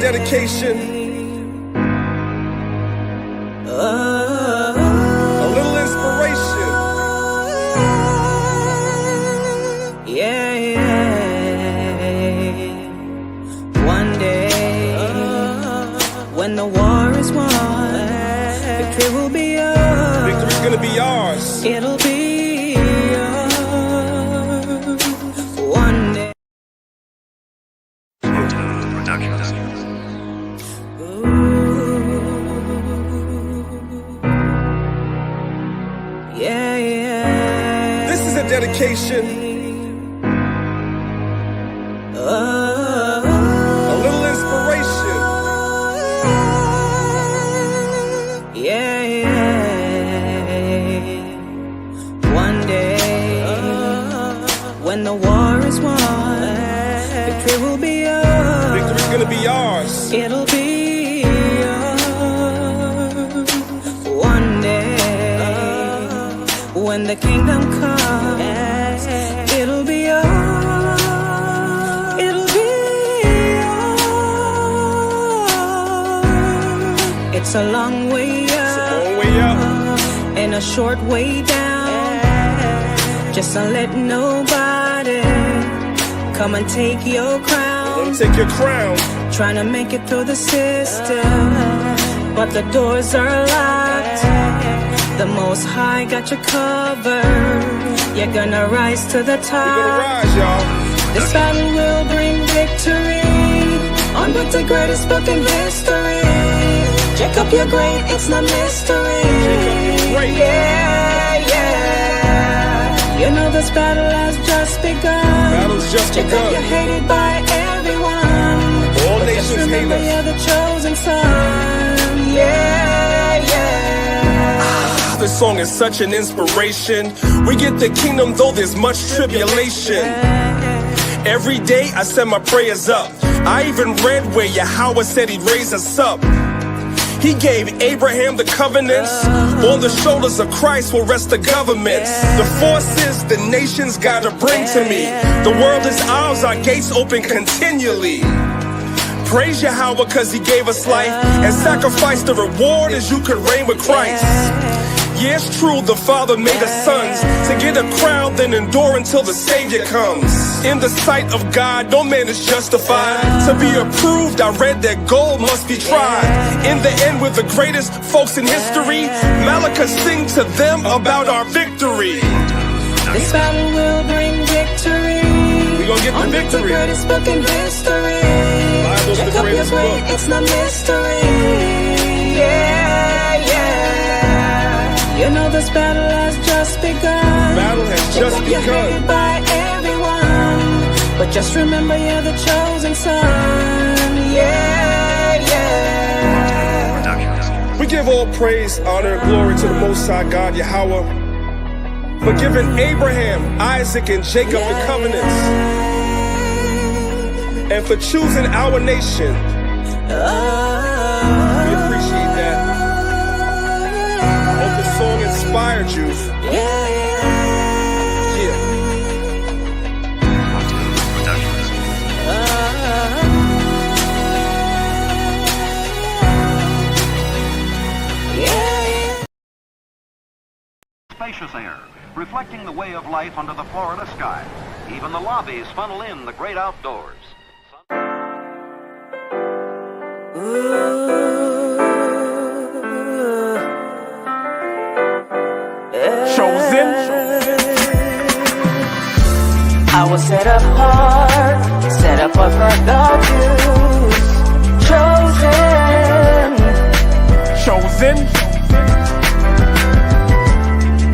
dedication. A little inspiration. Yeah. One day, when the war is won, victory will be yours. Victory's gonna be ours. It'll be yours. One day. Yeah. This is a dedication. A little inspiration. Yeah. One day, when the war is won, victory will be yours. Victory's gonna be ours. It'll be yours. One day, when the kingdom comes, it'll be yours. It'll be yours. It's a long way up, Long way up. and a short way down. Just don't let nobody come and take your crown. Let 'em take your crown. Trying to make it through the system, but the doors are locked. The Most High got you covered. You're gonna rise to the We're gonna top. rise, y'all. This battle will bring victory. On with the greatest book in history. Jacob, you're great, it's no mystery. Jacob, you're great. Yeah. You know this battle has just begun. Battle's just Jacob, begun. you're hated by everyone. All But just nations hate remember us. you're the chosen son. Yeah. This song is such an inspiration. We get the kingdom though there's much tribulation. Every day I send my prayers up. I even read where Yahweh said he'd raise us up. He gave Abraham the covenants. On the shoulders of Christ will rest the governments. The forces the nations gotta bring to me. The world is ours, our gates open continually. Praise Yahweh cause he gave us life, and sacrifice the reward as you could reign with Christ. Yeah, it's true, the Father made us sons to get a crown, then endure until the Savior comes. In the sight of God, no man is justified. To be approved, I read that gold must be tried. In the end, we're the greatest folks in history. Malachi sing to them about our victory. This battle will bring victory. We gonna get the On victory. the greatest book in history. Bible's the Jacob, greatest you're great, book. it's no mystery. Yeah. You know this battle has just begun. Battle has just Jacob, you're begun. hated by everyone, but just remember you're the chosen son. Yeah. We give all praise, honor, and glory to the Most High God, Yahweh, for giving Abraham, Isaac, and Jacob the covenants, and for choosing our nation. We appreciate that. Hope the song inspired you. Yeah. Spacious air, reflecting the way of life under the Florida sky. Even the lobbies funnel in the great outdoors. Chosen. I was set apart for God's use. Chosen.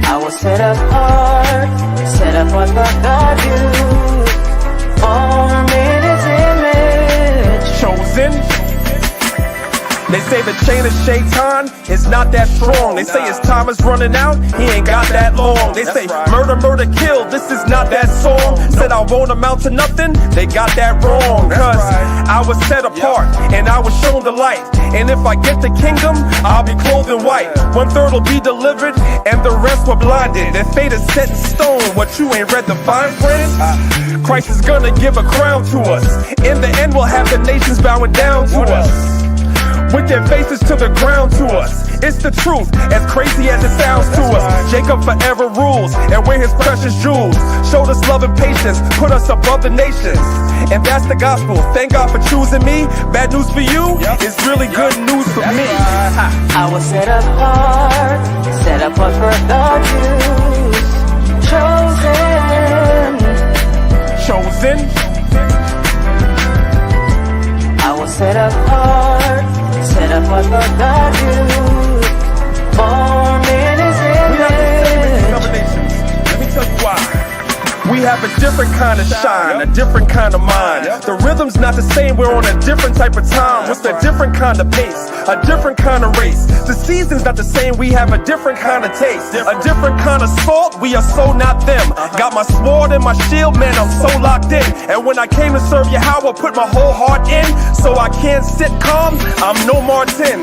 I was set apart for God's use. Formed in His image. Chosen. They say the chain of Shaitan is not that strong. They say his time is running out, he ain't got that long. They say murder, murder, kill, this is not that song. Said I won't amount to nothing, they got that wrong. Cause I was set apart and I was shown the light. And if I get the kingdom, I'll be clothed in white. 1/3 will be delivered and the rest were blinded. Their fate is set in stone, what you ain't read the fine print? Christ is gonna give a crown to us. In the end we'll have the nations bowing down to us, with their faces to the ground to us. It's the truth, as crazy as it sounds to us. Jacob forever rules, and we're his precious jewels. Showed us love and patience, put us above the nations. And that's the gospel, thank God for choosing me. Bad news for you, it's really good news for me. I was set apart for the Jews. Chosen. I was set apart for the Jews. Born in his image. Let me tell you why. We have a different kind of shine, a different kind of mind. The rhythm's not the same, we're on a different type of time. With a different kind of pace, a different kind of race. The season's not the same, we have a different kind of taste. A different kind of salt, we are so not them. Got my sword and my shield, man, I'm so locked in. And when I came to serve Yahweh, put my whole heart in. So I can't sit calm, I'm no Martin.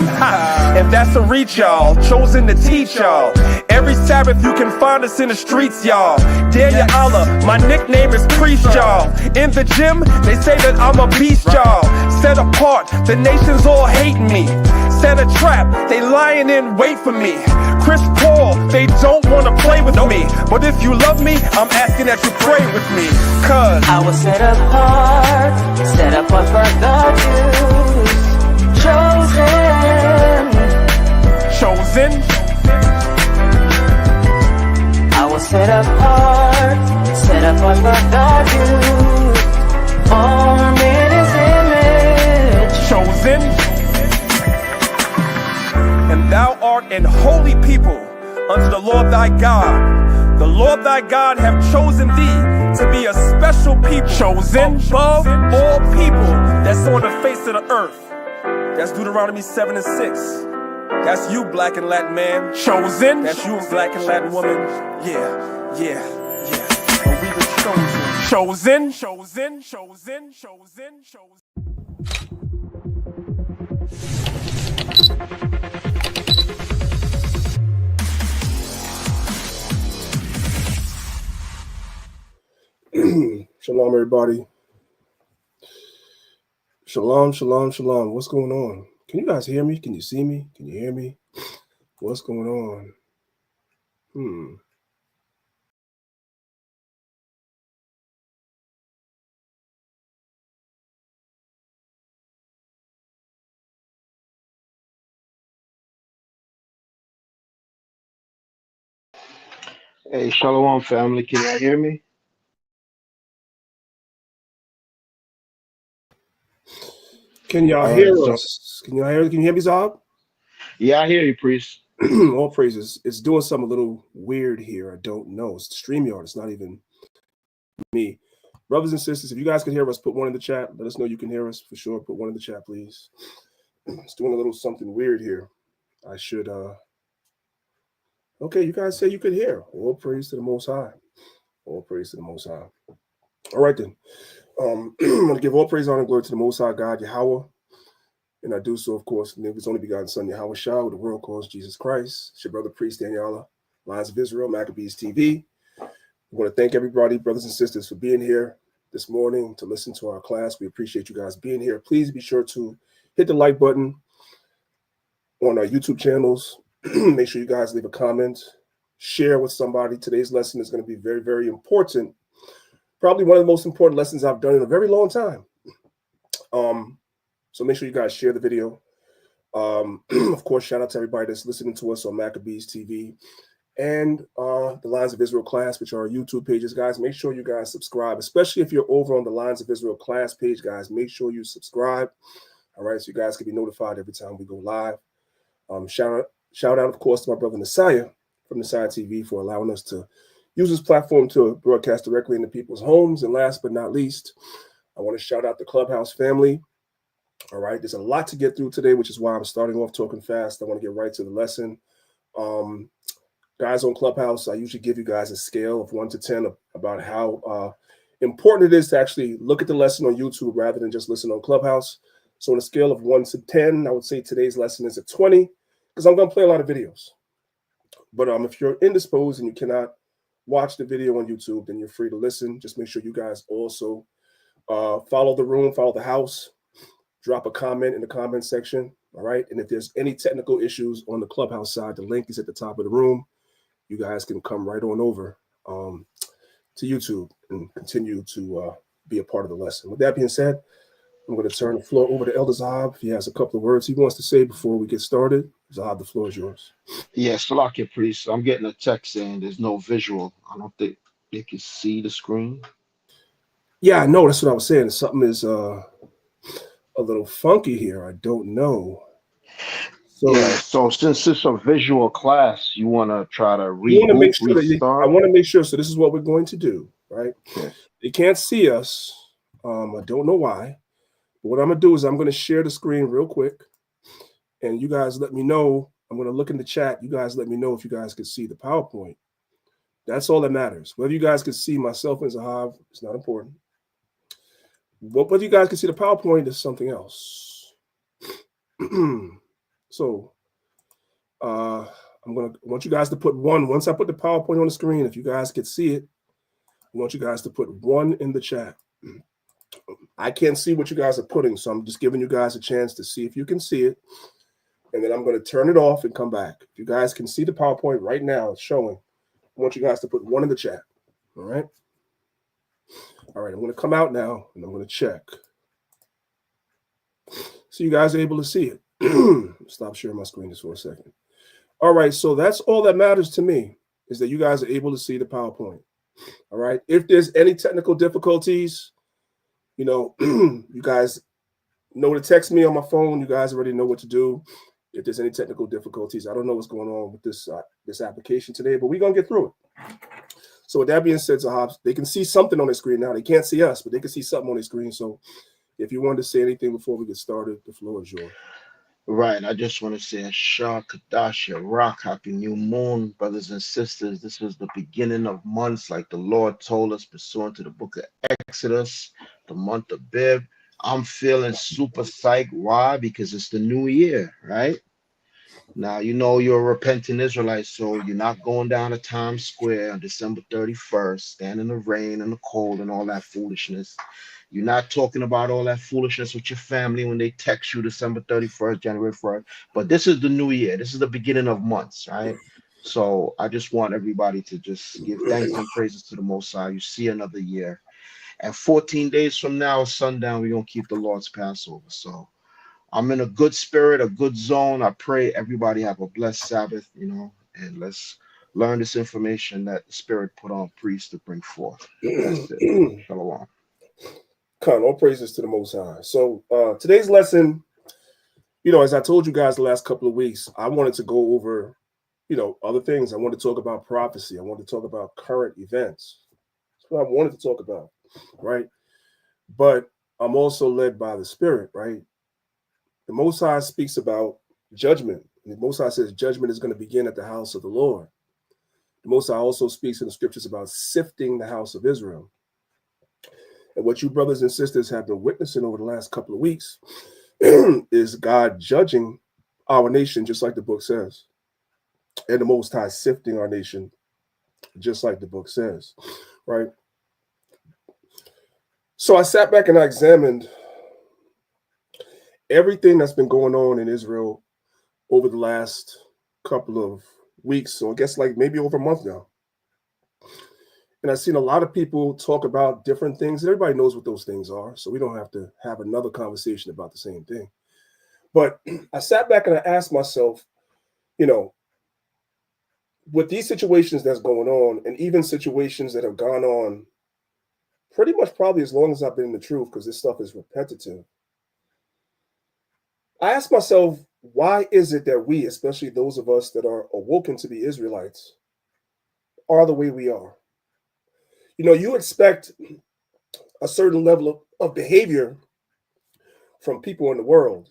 And that's a reach, y'all, chosen to teach y'all. Every Sabbath you can find us in the streets, y'all. Danyaahla, my nickname is Priest, y'all. In the gym, they say that I'm a beast, y'all. Set apart, the nations all hating me. Set a trap, they lying in wait for me. Chris Paul, they don't wanna play with me. But if you love me, I'm asking that you pray with me. Cause I was set apart for the Jews. chosen. I was set apart for the Jews. Born in his image. Chosen. And thou art an holy people unto the Lord thy God. The Lord thy God have chosen thee to be a special people, chosen above all people that's on the face of the earth. That's Deuteronomy 7 and 6. That's you, black and Latin man. Chosen. That's you, black and Latin woman. Yeah. And we were chosen. Chosen. Shalom, everybody. Shalom. What's going on? Can you guys hear me? Can you see me? Can you hear me? What's going on? Hey, Shalom family, can y'all hear me? Can y'all hear us? Can you hear me, Zab? Yeah, I hear you, priest. All praises. It's doing something a little weird here. I don't know. It's StreamYard. It's not even me. Brothers and sisters, if you guys can hear us, put one in the chat. Let us know you can hear us for sure. Put one in the chat, please. It's doing a little something weird here. I should okay, you guys say you could hear. All praise to the Most High. All praise to the Most High. All right, then. I'm going to give all praise, honor, and glory to the Most High God, Yahweh. And I do so, of course, in his only begotten Son, Yahweh Shah, who the world calls Jesus Christ. It's your brother, priest Danyaahla, Lions of Israel, Maccabeestv. I want to thank everybody, brothers and sisters, for being here this morning to listen to our class. We appreciate you guys being here. Please be sure to hit the like button on our YouTube channels. Make sure you guys leave a comment, share with somebody. Today's lesson is going to be very, very important. Probably one of the most important lessons I've done in a very long time. So make sure you guys share the video. Of course, shout out to everybody that's listening to us on Maccabeestv and the Lions of Israel class, which are our YouTube pages. Guys, make sure you guys subscribe, especially if you're over on the Lions of Israel class page. Guys, make sure you subscribe. All right, so you guys can be notified every time we go live. Shout out, of course, to my brother Nasiah from Nasiah TV for allowing us to use this platform to broadcast directly into people's homes. And last but not least, I want to shout out the Clubhouse family. All right, there's a lot to get through today, which is why I'm starting off talking fast. I want to get right to the lesson. Guys on Clubhouse, I usually give you guys a scale of 1 to 10 about how important it is to actually look at the lesson on YouTube rather than just listen on Clubhouse. So on a scale of 1 to 10, I would say today's lesson is a 20 because I'm going to play a lot of videos. But if you're indisposed and you cannot watch the video on YouTube, then you're free to listen. Just make sure you guys also follow the room, follow the house, drop a comment in the comment section. All right. And if there's any technical issues on the Clubhouse side, the link is at the top of the room. You guys can come right on over to YouTube and continue to be a part of the lesson. With that being said, I'm going to turn the floor over to Elder Zahab. He has a couple of words he wants to say before we get started. Zahab, the floor is yours. Yes, Salakia, priest. I'm getting a text saying there's no visual. I don't think they can see the screen. Yeah, I know. That's what I was saying. Something is a little funky here. I don't know. So, Yeah, so since it's a visual class, you want to try to you want to make reboot, sure that I restart? want to make sure. So this is what we're going to do, right? Okay. They can't see us. I don't know why. But what I'm going to do is I'm going to share the screen real quick. And you guys let me know. I'm going to look in the chat. You guys let me know if you guys can see the PowerPoint. That's all that matters. Whether you guys can see myself and Zahab, it's not important. Whether you guys can see the PowerPoint is something else. So I want you guys to put 1. Once I put the PowerPoint on the screen, if you guys can see it, I want you guys to put 1 in the chat. I can't see what you guys are putting, so I'm just giving you guys a chance to see if you can see it. And then I'm going to turn it off and come back. If you guys can see the PowerPoint right now, it's showing. I want you guys to put 1 in the chat. All right? All right, I'm going to come out now, and I'm going to check. So you guys are able to see it. Stop sharing my screen just for a second. All right, so that's all that matters to me, is that you guys are able to see the PowerPoint. All right? If there's any technical difficulties, you guys know to text me on my phone. You guys already know what to do. If there's any technical difficulties, I don't know what's going on with this application today, but we're going to get through it. So with that being said, Zahab, they can see something on the screen now. They can't see us, but they can see something on the screen. So if you wanted to say anything before we get started, the floor is yours. Right. I just want to say Shah Kadasha Rock, happy new moon, brothers and sisters. This was the beginning of months, like the Lord told us, pursuant to the book of Exodus, the month of Bib. I'm feeling super psyched. Why? Because it's the new year, right? Now, you're a repentant Israelite, so you're not going down to Times Square on December 31st, standing in the rain and the cold and all that foolishness. You're not talking about all that foolishness with your family when they text you December 31st, January 1st. But this is the new year. This is the beginning of months, right? So I just want everybody to just give thanks and praises to the Most High. You see another year. And 14 days from now, sundown, we're going to keep the Lord's Passover. So I'm in a good spirit, a good zone. I pray everybody have a blessed Sabbath, and let's learn this information that the Spirit put on priests to bring forth. That's it. Shalom. All praises to the Most High. So today's lesson, as I told you guys the last couple of weeks, I wanted to go over, other things. I want to talk about prophecy. I want to talk about current events. That's what I wanted to talk about, right? But I'm also led by the Spirit, right? The Most High speaks about judgment. The Most High says judgment is going to begin at the house of the Lord. The Most High also speaks in the scriptures about sifting the house of Israel. And what you brothers and sisters have been witnessing over the last couple of weeks is God judging our nation, just like the book says. And the Most High sifting our nation, just like the book says, right? So I sat back and I examined everything that's been going on in Israel over the last couple of weeks. So I guess like maybe over a month now. And I've seen a lot of people talk about different things. Everybody knows what those things are. So we don't have to have another conversation about the same thing. But I sat back and I asked myself, with these situations that's going on, and even situations that have gone on pretty much probably as long as I've been in the truth, because this stuff is repetitive. I asked myself, why is it that we, especially those of us that are awoken to be Israelites, are the way we are? You expect a certain level of behavior from people in the world.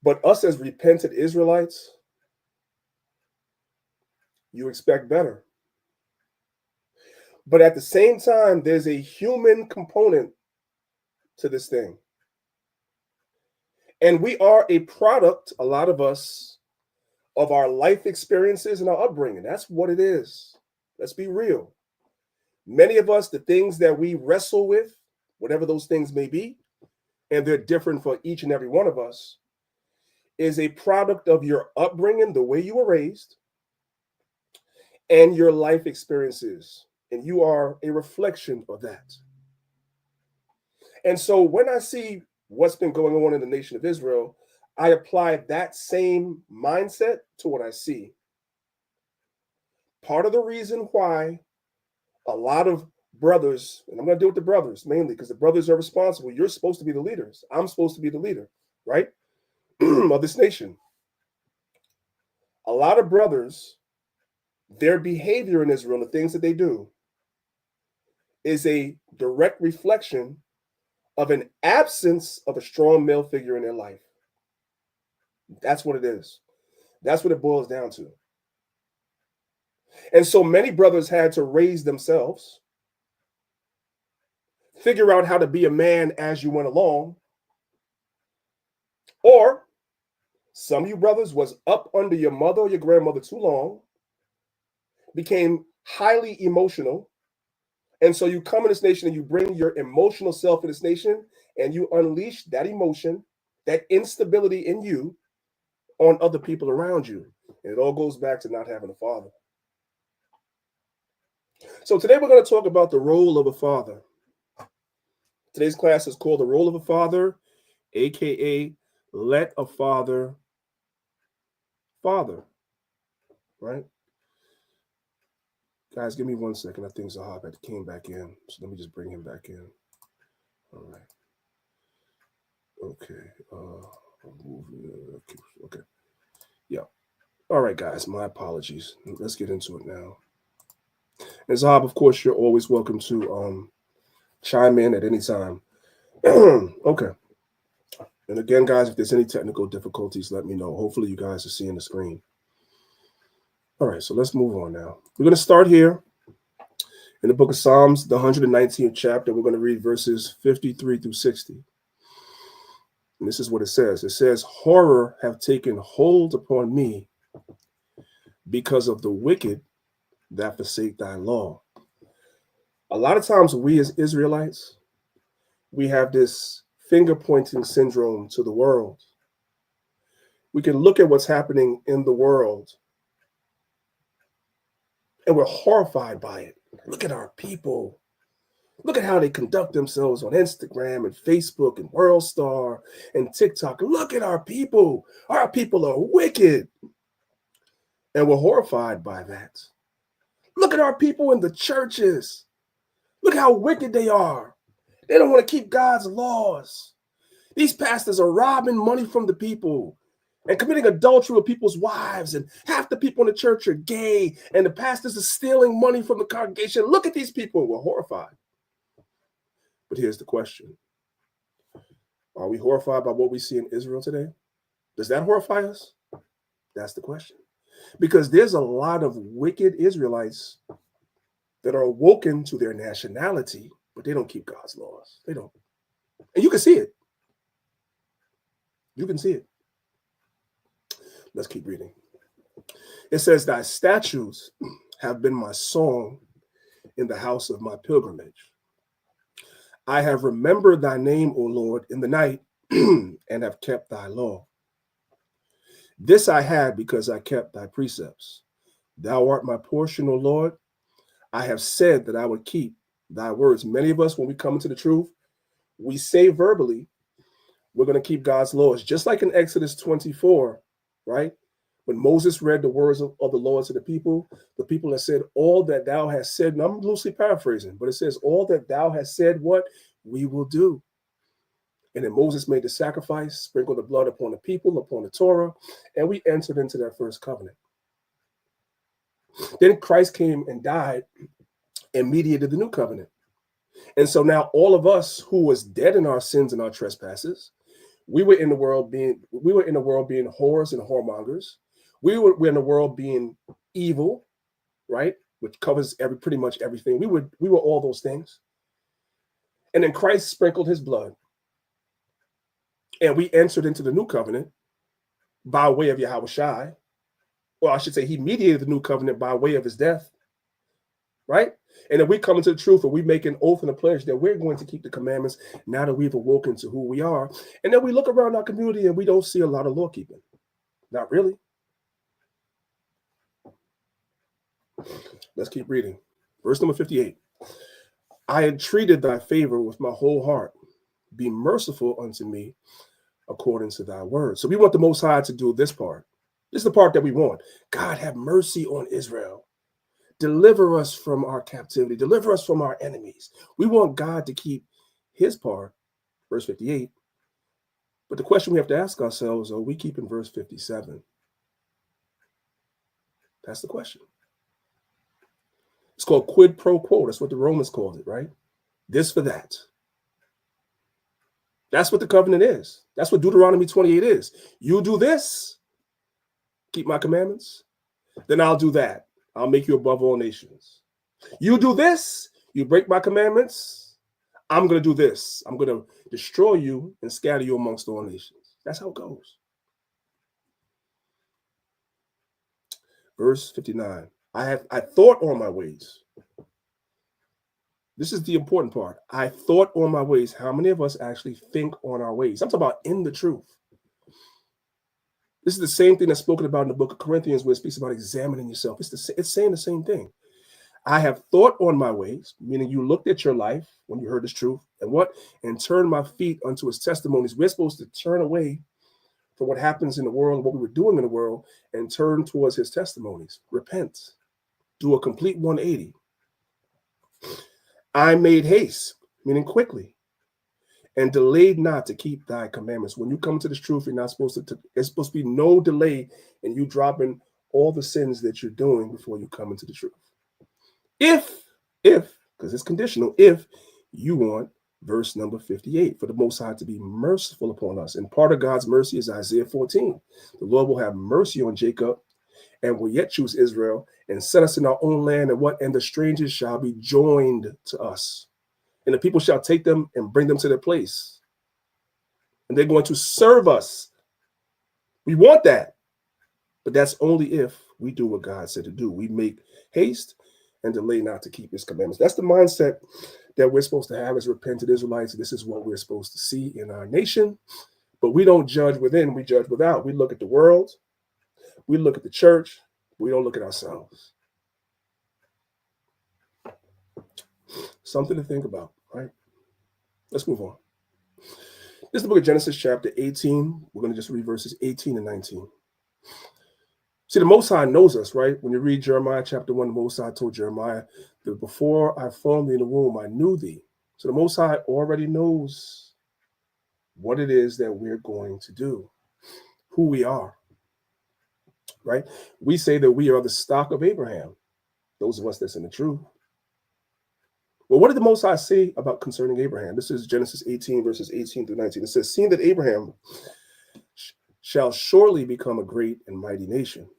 But us as repentant Israelites, you expect better. But at the same time, there's a human component to this thing. And we are a product, a lot of us, of our life experiences and our upbringing. That's what it is. Let's be real. Many of us, the things that we wrestle with, whatever those things may be, and they're different for each and every one of us, is a product of your upbringing, the way you were raised, and your life experiences. And you are a reflection of that. And so when I see what's been going on in the nation of Israel, I apply that same mindset to what I see. Part of the reason why a lot of brothers, and I'm going to deal with the brothers mainly because the brothers are responsible. You're supposed to be the leaders. I'm supposed to be the leader, right? Of this nation. A lot of brothers, their behavior in Israel, the things that they do, is a direct reflection of an absence of a strong male figure in their life. That's what it is. That's what it boils down to. And so many brothers had to raise themselves, figure out how to be a man as you went along, or some of you brothers was up under your mother or your grandmother too long, became highly emotional, and so you come in this nation and you bring your emotional self in this nation and you unleash that emotion, that instability in you on other people around you. And it all goes back to not having a father. So today we're going to talk about the role of a father. Today's class is called The Role of a Father, aka Let a Father Father, right? Guys, give me 1 second. I think Zahab had came back in. So let me just bring him back in. All right. Okay. Okay. Yeah. All right, guys. My apologies. Let's get into it now. And Zahab, of course, you're always welcome to chime in at any time. Okay. And again, guys, if there's any technical difficulties, let me know. Hopefully you guys are seeing the screen. All right, so let's move on now. We're going to start here in the book of Psalms, the 119th chapter. We're going to read verses 53 through 60. And this is what it says. It says, horror have taken hold upon me because of the wicked that forsake thy law. A lot of times we as Israelites, we have this finger-pointing syndrome to the world. We can look at what's happening in the world and we're horrified by it. Look at our people. Look at how they conduct themselves on Instagram and Facebook and WorldStar and TikTok. Look at our people. Our people are wicked. And we're horrified by that. Look at our people in the churches. Look how wicked they are. They don't want to keep God's laws. These pastors are robbing money from the people and committing adultery with people's wives, and half the people in the church are gay, and the pastors are stealing money from the congregation. Look at these people. We're horrified. But here's the question. Are we horrified by what we see in Israel today? Does that horrify us? That's the question. Because there's a lot of wicked Israelites that are awoken to their nationality, but they don't keep God's laws. They don't. And you can see it. You can see it. Let's keep reading. It says, thy statutes have been my song in the house of my pilgrimage. I have remembered thy name, O Lord, in the night, and have kept thy law. This I had because I kept thy precepts. Thou art my portion, O Lord. I have said that I would keep thy words. Many of us, when we come into the truth, we say verbally, we're going to keep God's laws. Just like in Exodus 24, right? When Moses read the words of the Lord to the people have said, all that thou hast said, and I'm loosely paraphrasing, but it says, all that thou hast said, what we will do. And then Moses made the sacrifice, sprinkled the blood upon the people, upon the Torah, and we entered into that first covenant. Then Christ came and died and mediated the new covenant. And so now all of us who was dead in our sins and our trespasses, we were in the world being whores and whoremongers. We're in the world being evil, right? Which covers pretty much everything. We were all those things. And then Christ sprinkled his blood. And we entered into the new covenant by way of Yahweh Shai. Well, I should say he mediated the new covenant by way of his death. Right? And then we come into the truth and we make an oath and a pledge that we're going to keep the commandments now that we've awoken to who we are. And then we look around our community and we don't see a lot of law keeping. Not really. Let's keep reading. Verse number 58. I entreated thy favor with my whole heart. Be merciful unto me according to thy word. So we want the Most High to do this part. This is the part that we want. God, have mercy on Israel. Deliver us from our captivity. Deliver us from our enemies. We want God to keep his part, verse 58. But the question we have to ask ourselves, are we keeping verse 57? That's the question. It's called quid pro quo. That's what the Romans called it, right? This for that. That's what the covenant is. That's what Deuteronomy 28 is. You do this, keep my commandments, then I'll do that. I'll make you above all nations. You do this, you break my commandments, I'm going to do this. I'm going to destroy you and scatter you amongst all nations. That's how it goes. Verse 59. I thought on my ways. This is the important part. I thought on my ways. How many of us actually think on our ways? I'm talking about in the truth. This is the same thing that's spoken about in the book of Corinthians, where it speaks about examining yourself. It's saying the same thing. I have thought on my ways, meaning you looked at your life when you heard this truth, and what? And turned my feet unto his testimonies. We're supposed to turn away from what happens in the world, what we were doing in the world, and turn towards his testimonies. Repent. Do a complete 180. I made haste, meaning quickly, and delayed not to keep thy commandments. When you come to this truth, you're not supposed to, there's supposed to be no delay in you dropping all the sins that you're doing before you come into the truth. If, because it's conditional, if you want verse number 58, for the Most High to be merciful upon us. And part of God's mercy is Isaiah 14. The Lord will have mercy on Jacob and will yet choose Israel and set us in our own land. And what? And the strangers shall be joined to us. And the people shall take them and bring them to their place. And they're going to serve us. We want that. But that's only if we do what God said to do. We make haste and delay not to keep his commandments. That's the mindset that we're supposed to have as repentant Israelites. This is what we're supposed to see in our nation. But we don't judge within, we judge without. We look at the world. We look at the church. We don't look at ourselves. Something to think about, right? Let's move on. This is the book of Genesis, chapter 18. We're going to just read verses 18 and 19. See, the Most High knows us, right? When you read Jeremiah chapter 1, the Most High told Jeremiah that before I formed thee in the womb, I knew thee. So the Most High already knows what it is that we're going to do, who we are, right? We say that we are the stock of Abraham, those of us that's in the truth. Well, what did the Most High say about concerning Abraham? This is Genesis 18, verses 18 through 19. It says, seeing that Abraham shall surely become a great and mighty nation,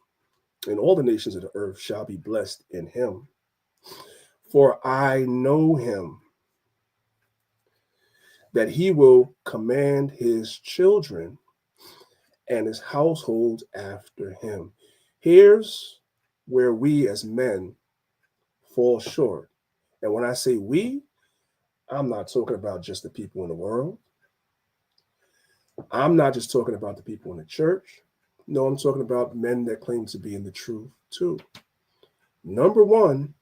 and all the nations of the earth shall be blessed in him. For I know him, that he will command his children and his household after him. Here's where we as men fall short. And when I say we, I'm not talking about just the people in the world. I'm not just talking about the people in the church. No, I'm talking about men that claim to be in the truth too. Number one,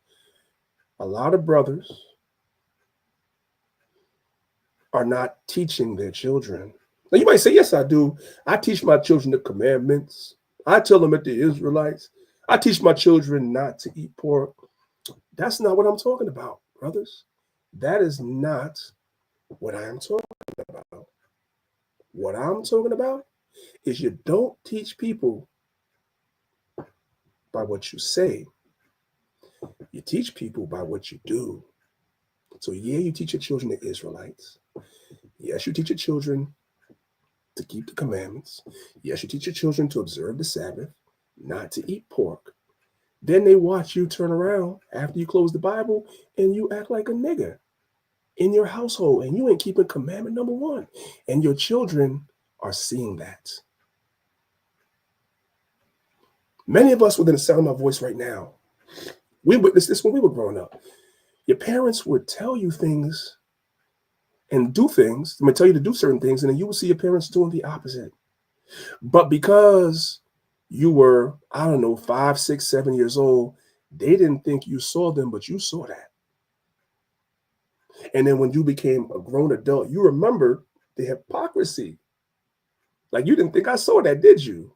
a lot of brothers are not teaching their children. Now you might say, yes, I do. I teach my children the commandments. I tell them that the Israelites. I teach my children not to eat pork. That's not what I'm talking about, brothers. That is not what I am talking about. What I'm talking about is you don't teach people by what you say. You teach people by what you do. So yeah, you teach your children the Israelites. Yes, you teach your children to keep the commandments. Yes, you teach your children to observe the Sabbath, not to eat pork. Then they watch you turn around after you close the Bible and you act like a nigger in your household, and you ain't keeping commandment number 1. And your children are seeing that. Many of us within the sound of my voice right now, we witnessed this when we were growing up. Your parents would tell you things and do things. They might tell you to do certain things, and then you will see your parents doing the opposite. But because you were, I don't know, 5, 6, 7 years old, they didn't think you saw them, but you saw that. And then when you became a grown adult, you remembered the hypocrisy. Like, you didn't think I saw that, did you?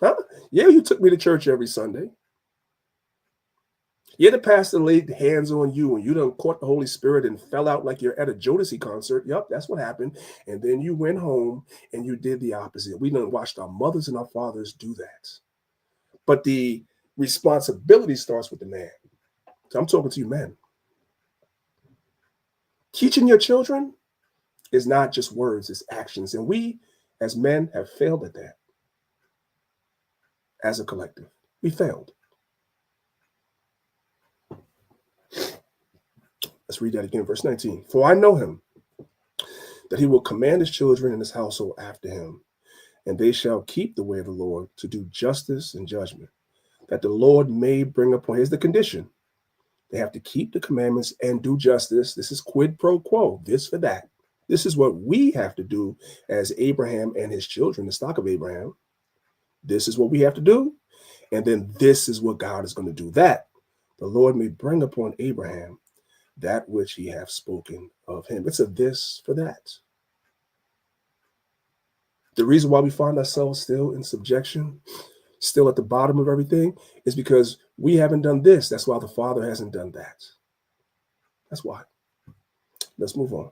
Huh? Yeah, you took me to church every Sunday. Yeah, the pastor laid hands on you and you done caught the Holy Spirit and fell out like you're at a Jodeci concert. Yep, that's what happened. And then you went home and you did the opposite. We done watched our mothers and our fathers do that. But the responsibility starts with the man. So I'm talking to you, men. Teaching your children is not just words, it's actions. And we, as men, have failed at that. As a collective, we failed. Let's read that again, verse 19. For I know him, that he will command his children and his household after him, and they shall keep the way of the Lord to do justice and judgment, that the Lord may bring upon, here's the condition. They have to keep the commandments and do justice. This is quid pro quo, this for that. This is what we have to do as Abraham and his children, the stock of Abraham. This is what we have to do. And then this is what God is going to do, that the Lord may bring upon Abraham that which he hath spoken of him. It's a this for that. The reason why we find ourselves still in subjection, still at the bottom of everything, is because we haven't done this. That's why the Father hasn't done that. That's why. Let's move on.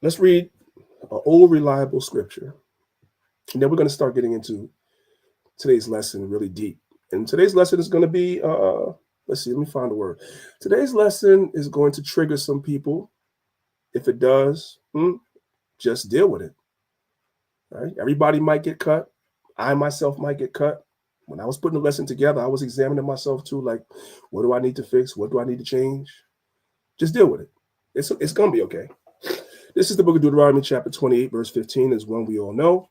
Let's read an old reliable scripture. And then we're going to start getting into today's lesson really deep. And today's lesson is going to be, let's see, let me find a word. Today's lesson is going to trigger some people. If it does, just deal with it. All right? Everybody might get cut. I myself might get cut. When I was putting the lesson together, I was examining myself too, like, what do I need to fix? What do I need to change? Just deal with it. It's going to be okay. This is the book of Deuteronomy, chapter 28, verse 15, is one we all know.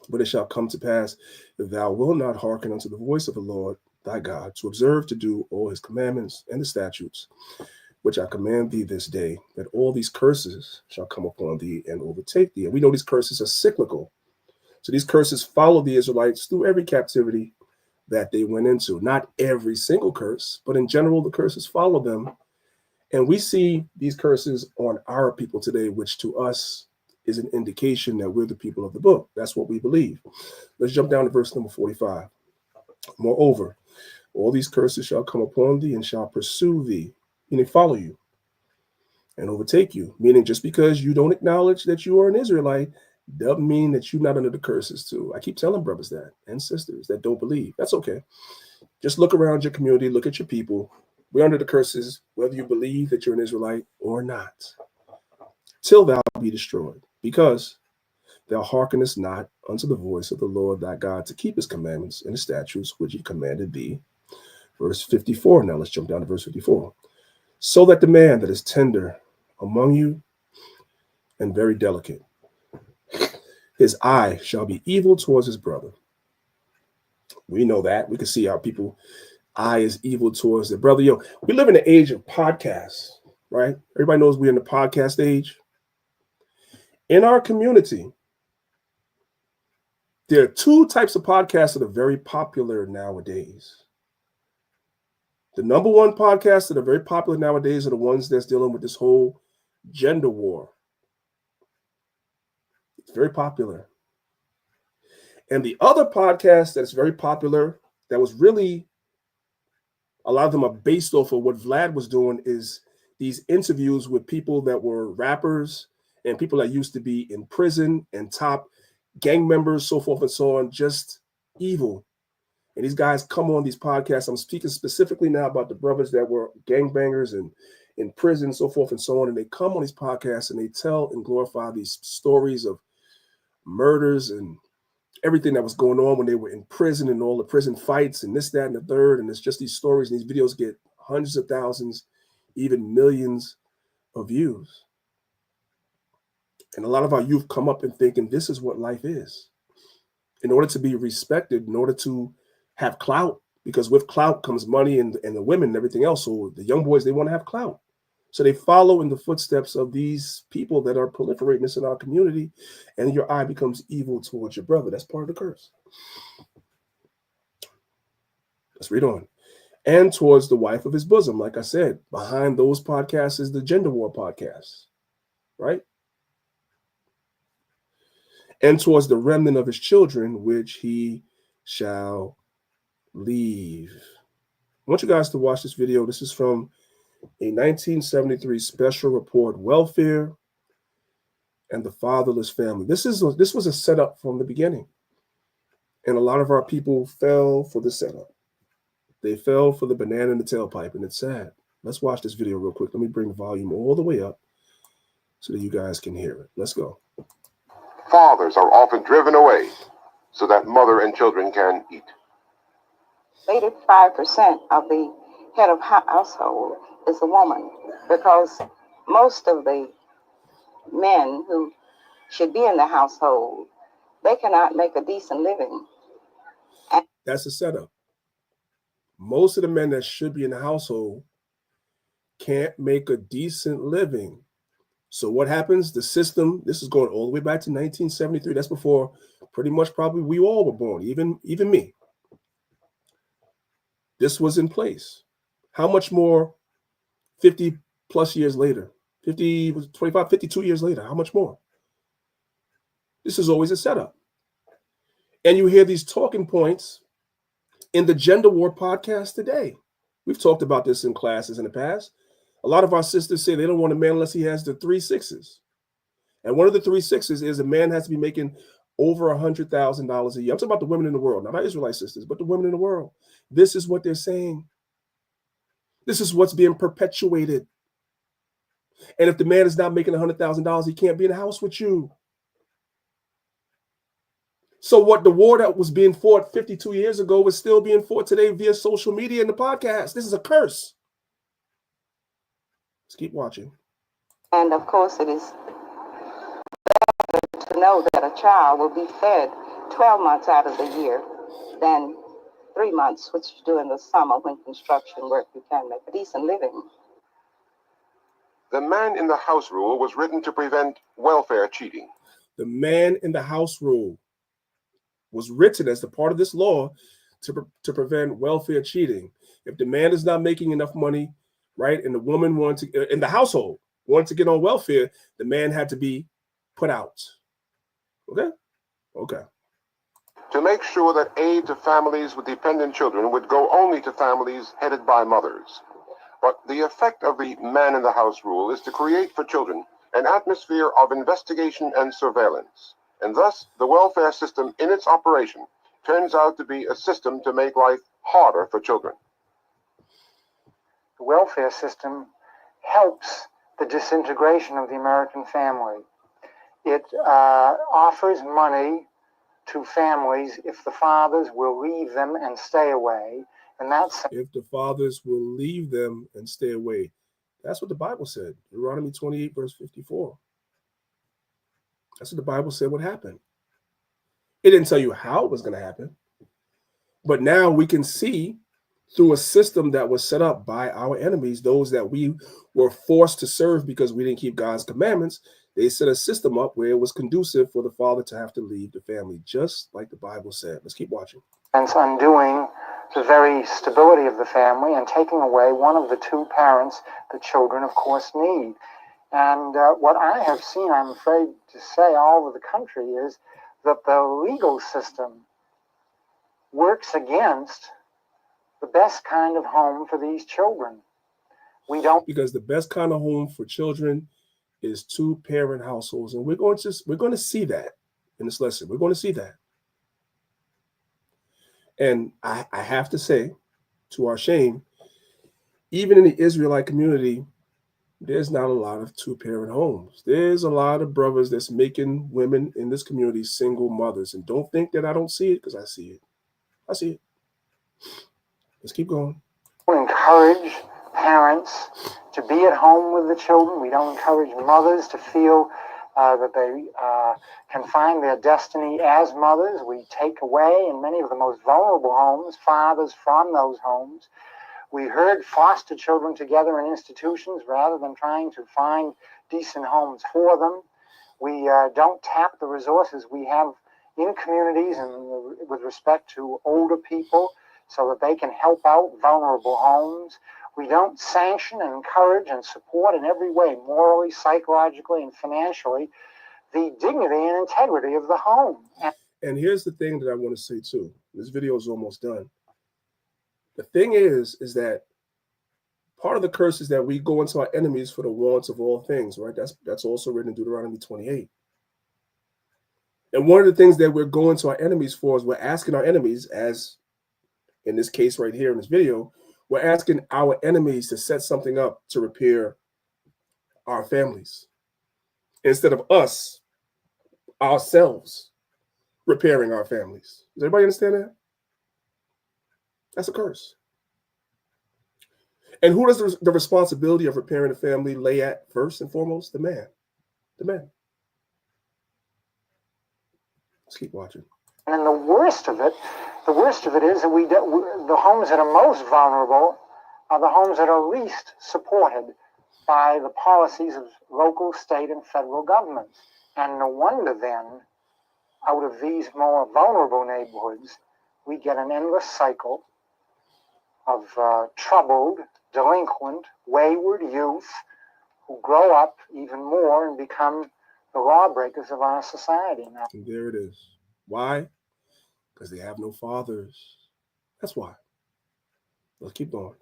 But it shall come to pass, if thou wilt not hearken unto the voice of the Lord thy God, to observe to do all his commandments and the statutes, which I command thee this day, that all these curses shall come upon thee and overtake thee. And we know these curses are cyclical. So these curses follow the Israelites through every captivity that they went into. Not every single curse, but in general, the curses follow them. And we see these curses on our people today, which to us is an indication that we're the people of the book. That's what we believe. Let's jump down to verse number 45. Moreover, all these curses shall come upon thee and shall pursue thee, meaning follow you and overtake you, meaning just because you don't acknowledge that you are an Israelite doesn't mean that you're not under the curses too. I keep telling brothers that and sisters that don't believe. That's okay. Just look around your community, look at your people. We're under the curses, whether you believe that you're an Israelite or not, till thou be destroyed, because thou hearkenest not unto the voice of the Lord thy God to keep his commandments and his statutes, which he commanded thee. Verse 54. Now let's jump down to verse 54. So that the man that is tender among you and very delicate, his eye shall be evil towards his brother. We know that. We can see how people eye is evil towards their brother. Yo, we live in the age of podcasts, right? Everybody knows we're in the podcast age. In our community, there are two types of podcasts that are very popular nowadays. The number one podcasts that are very popular nowadays are the ones that's dealing with this whole gender war. It's very popular. And the other podcast that's very popular, that was really, a lot of them are based off of what Vlad was doing, is these interviews with people that were rappers and people that used to be in prison and top gang members, so forth and so on, just evil. And these guys come on these podcasts. I'm speaking specifically now about the brothers that were gangbangers and in prison, so forth and so on. And they come on these podcasts and they tell and glorify these stories of murders and everything that was going on when they were in prison and all the prison fights and this, that, and the third. And it's just these stories, and these videos get hundreds of thousands, even millions of views. And a lot of our youth come up and thinking this is what life is. In order to be respected, in order to have clout, because with clout comes money and the women and everything else. So the young boys, they want to have clout. So they follow in the footsteps of these people that are proliferating this in our community, and your eye becomes evil towards your brother. That's part of the curse. Let's read on. And towards the wife of his bosom. Like I said, behind those podcasts is the gender war podcast, right? And towards the remnant of his children, which he shall leave. I want you guys to watch this video. This is from a 1973 special report, Welfare and the Fatherless Family. This was a setup from the beginning. And a lot of our people fell for the setup. They fell for the banana in the tailpipe, and it's sad. Let's watch this video real quick. Let me bring the volume all the way up so that you guys can hear it. Let's go. Fathers are often driven away so that mother and children can eat. 85% of the head of household is a woman, because most of the men who should be in the household, they cannot make a decent living. That's a setup. Most of the men that should be in the household can't make a decent living. So what happens? The system, this is going all the way back to 1973. That's before pretty much probably we all were born, even me. This was in place. How much more 50 plus years later, 25, 52 years later, how much more? This is always a setup. And you hear these talking points in the gender war podcast today. We've talked about this in classes in the past. A lot of our sisters say they don't want a man unless he has the 3 6s. And one of the 3 6s is a man has to be making over $100,000 a year. I'm talking about the women in the world, not our Israelite sisters, but the women in the world. This is what they're saying. This is what's being perpetuated. And if the man is not making $100,000, he can't be in the house with you. So what the war that was being fought 52 years ago was still being fought today via social media and the podcast. This is a curse. Let's keep watching. And of course, it is better to know that a child will be fed 12 months out of the year than 3 months, which you do in the summer when construction work, you can make a decent living. The man in the house rule was written to prevent welfare cheating. The man in the house rule was written as the part of this law to prevent welfare cheating. If the man is not making enough money, right, and the woman in the household wanted to get on welfare, the man had to be put out. Okay. To make sure that aid to families with dependent children would go only to families headed by mothers. But the effect of the man in the house rule is to create for children an atmosphere of investigation and surveillance. And thus, the welfare system in its operation turns out to be a system to make life harder for children. The welfare system helps the disintegration of the American family. It offers money to families if the fathers will leave them and stay away. And that's if the fathers will leave them and stay away. That's what the Bible said. Deuteronomy 28, verse 54. That's what the Bible said would happen. It didn't tell you how it was going to happen. But now we can see through a system that was set up by our enemies, those that we were forced to serve because we didn't keep God's commandments, they set a system up where it was conducive for the father to have to leave the family, just like the Bible said. Let's keep watching. And it's undoing the very stability of the family and taking away one of the 2 parents the children, of course, need. And what I have seen, I'm afraid to say, all over the country is that the legal system works against the best kind of home for these children. Because the best kind of home for children is 2-parent households, and we're going to see that in this lesson. We're going to see that. And I have to say, to our shame, even in the Israelite community, there's not a lot of two-parent homes. There's a lot of brothers that's making women in this community single mothers. And don't think that I don't see it, because I see it. I see it. Let's keep going. We encourage parents to be at home with the children. We don't encourage mothers to feel that they can find their destiny as mothers. We take away, in many of the most vulnerable homes, fathers from those homes. We herd foster children together in institutions rather than trying to find decent homes for them. We don't tap the resources we have in communities and with respect to older people so that they can help out vulnerable homes. We don't sanction and encourage and support in every way, morally, psychologically, and financially, the dignity and integrity of the home. And here's the thing that I want to say too. This video is almost done. The thing is that part of the curse is that we go into our enemies for the wants of all things, right? That's also written in Deuteronomy 28. And one of the things that we're going to our enemies for is we're asking our enemies, as in this case right here in this video, we're asking our enemies to set something up to repair our families instead of us, ourselves, repairing our families. Does everybody understand that? That's a curse. And who does the responsibility of repairing a family lay at first and foremost? The man. The man. Let's keep watching. And the worst of it is that the homes that are most vulnerable are the homes that are least supported by the policies of local, state, and federal governments. And no wonder then, out of these more vulnerable neighborhoods, we get an endless cycle of troubled, delinquent, wayward youth who grow up even more and become the lawbreakers of our society now. And there it is. Why? Because they have no fathers. That's why. Let's keep going.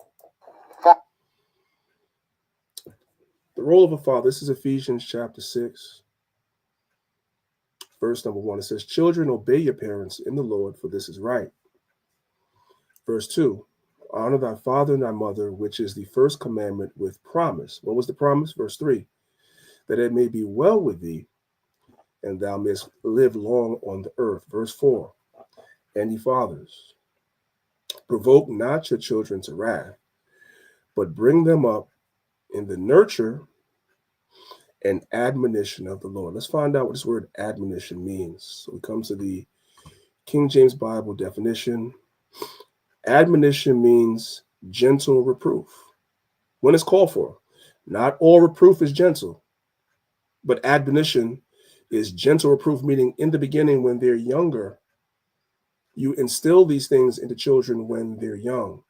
The role of a father. This is Ephesians chapter 6. Verse number 1. It says, children, obey your parents in the Lord, for this is right. Verse 2. Honor thy father and thy mother, which is the first commandment with promise. What was the promise? Verse 3. That it may be well with thee, and thou mayest live long on the earth. Verse 4. And ye fathers, provoke not your children to wrath, but bring them up in the nurture and admonition of the Lord. Let's find out what this word admonition means. So we come to the King James Bible definition. Admonition means gentle reproof when it's called for. Not all reproof is gentle, but admonition is gentle reproof, meaning in the beginning when they're younger, you instill these things into children when they're young.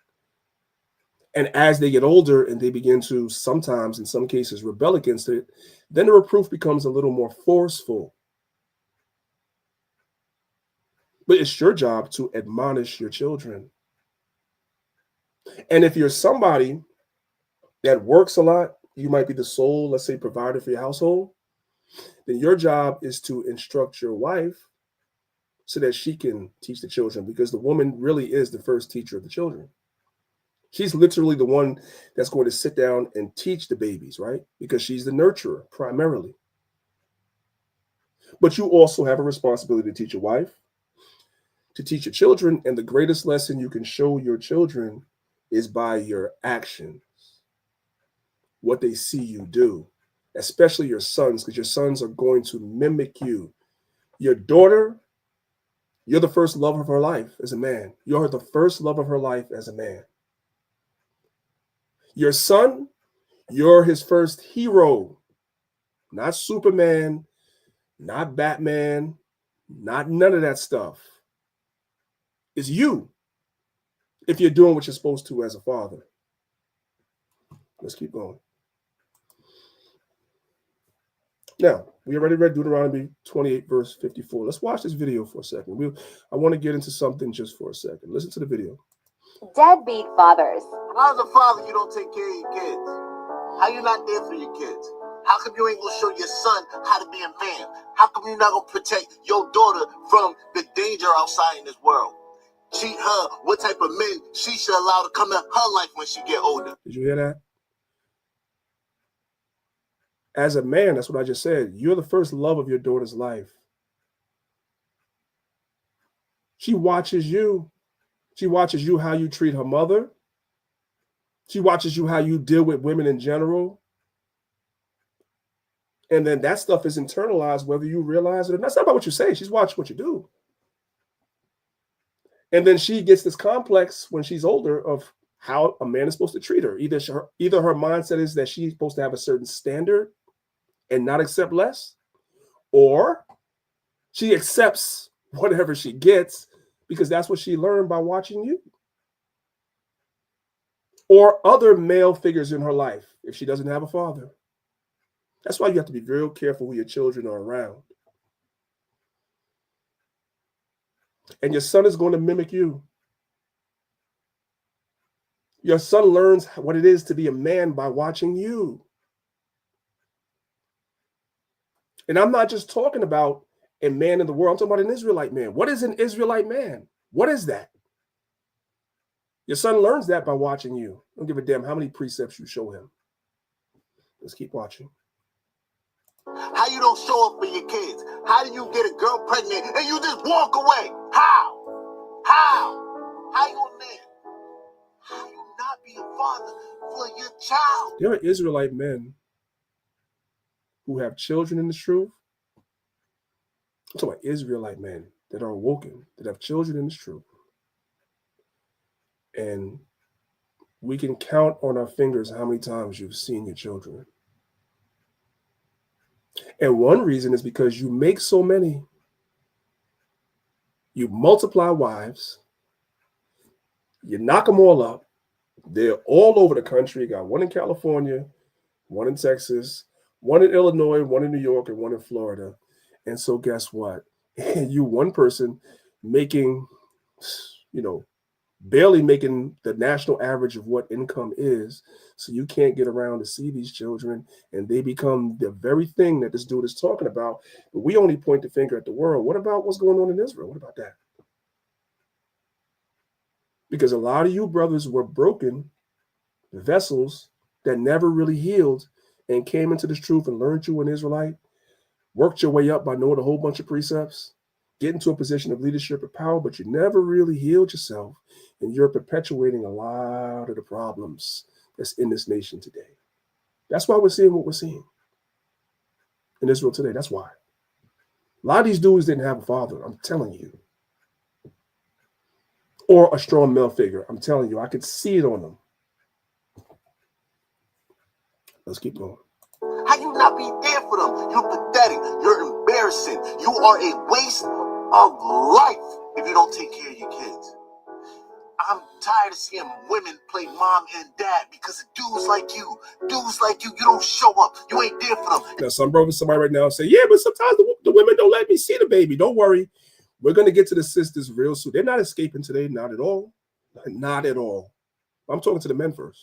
And as they get older and they begin to sometimes, in some cases, rebel against it, then the reproof becomes a little more forceful. But it's your job to admonish your children. And if you're somebody that works a lot, you might be the sole, let's say, provider for your household, then your job is to instruct your wife so that she can teach the children, because the woman really is the first teacher of the children. She's literally the one that's going to sit down and teach the babies, right? Because she's the nurturer primarily. But you also have a responsibility to teach your wife, to teach your children, and the greatest lesson you can show your children is by your actions, what they see you do, especially your sons, because your sons are going to mimic you. Your daughter, you're the first love of her life as a man. You're the first love of her life as a man. Your son, you're his first hero, not Superman, not Batman, not none of that stuff. It's you, if you're doing what you're supposed to as a father. Let's keep going. Now, we already read Deuteronomy 28, verse 54. Let's watch this video for a second. I want to get into something just for a second. Listen to the video. Deadbeat fathers. How as a father you don't take care of your kids? How you not there for your kids? How come you ain't gonna show your son how to be a man? How come you not gonna protect your daughter from the danger outside in this world? treat her, what type of men she should allow to come in her life when she get older. Did you hear that? As a man, that's what I just said. You're the first love of your daughter's life. She watches you. She watches you how you treat her mother. She watches you how you deal with women in general. And then that stuff is internalized, whether you realize it or not. That's not about what you say. She's watching what you do. And then she gets this complex when she's older of how a man is supposed to treat her. Either her mindset is that she's supposed to have a certain standard and not accept less, or she accepts whatever she gets because that's what she learned by watching you. Or other male figures in her life if she doesn't have a father. That's why you have to be real careful who your children are around. And your son is going to mimic you. Your son learns what it is to be a man by watching you. And I'm not just talking about a man in the world. I'm talking about an Israelite man. What is an Israelite man? What is that? Your son learns that by watching you. Don't give a damn how many precepts you show him. Let's keep watching. How you don't show up for your kids? How do you get a girl pregnant and you just walk away? How? How you a man? How you not be a father for your child? There are Israelite men who have children in the truth. I'm talking about Israelite men that are awoken, that have children in the truth. And we can count on our fingers how many times you've seen your children. And one reason is because you make so many. You multiply wives. You knock them all up. They're all over the country. You got one in California, one in Texas, one in Illinois, one in New York, and one in Florida. And so guess what? You one person making, barely making the national average of what income is. So you can't get around to see these children, and they become the very thing that this dude is talking about. But we only point the finger at the world. What about what's going on in Israel? What about that? Because a lot of you brothers were broken vessels that never really healed and came into this truth and learned you an Israelite, worked your way up by knowing a whole bunch of precepts, get into a position of leadership or power, but you never really healed yourself. And you're perpetuating a lot of the problems that's in this nation today. That's why we're seeing what we're seeing in Israel today. That's why. A lot of these dudes didn't have a father, I'm telling you. Or a strong male figure. I'm telling you, I could see it on them. Let's keep going. How you not be there for them? You're pathetic. You're embarrassing. You are a waste of life if you don't take care of your kids. I'm tired of seeing women play mom and dad because of dudes like you. Dudes like you don't show up. You ain't there for them. Now, somebody right now say, yeah, but sometimes the women don't let me see the baby. Don't worry. We're going to get to the sisters real soon. They're not escaping today. Not at all. Not at all. I'm talking to the men first.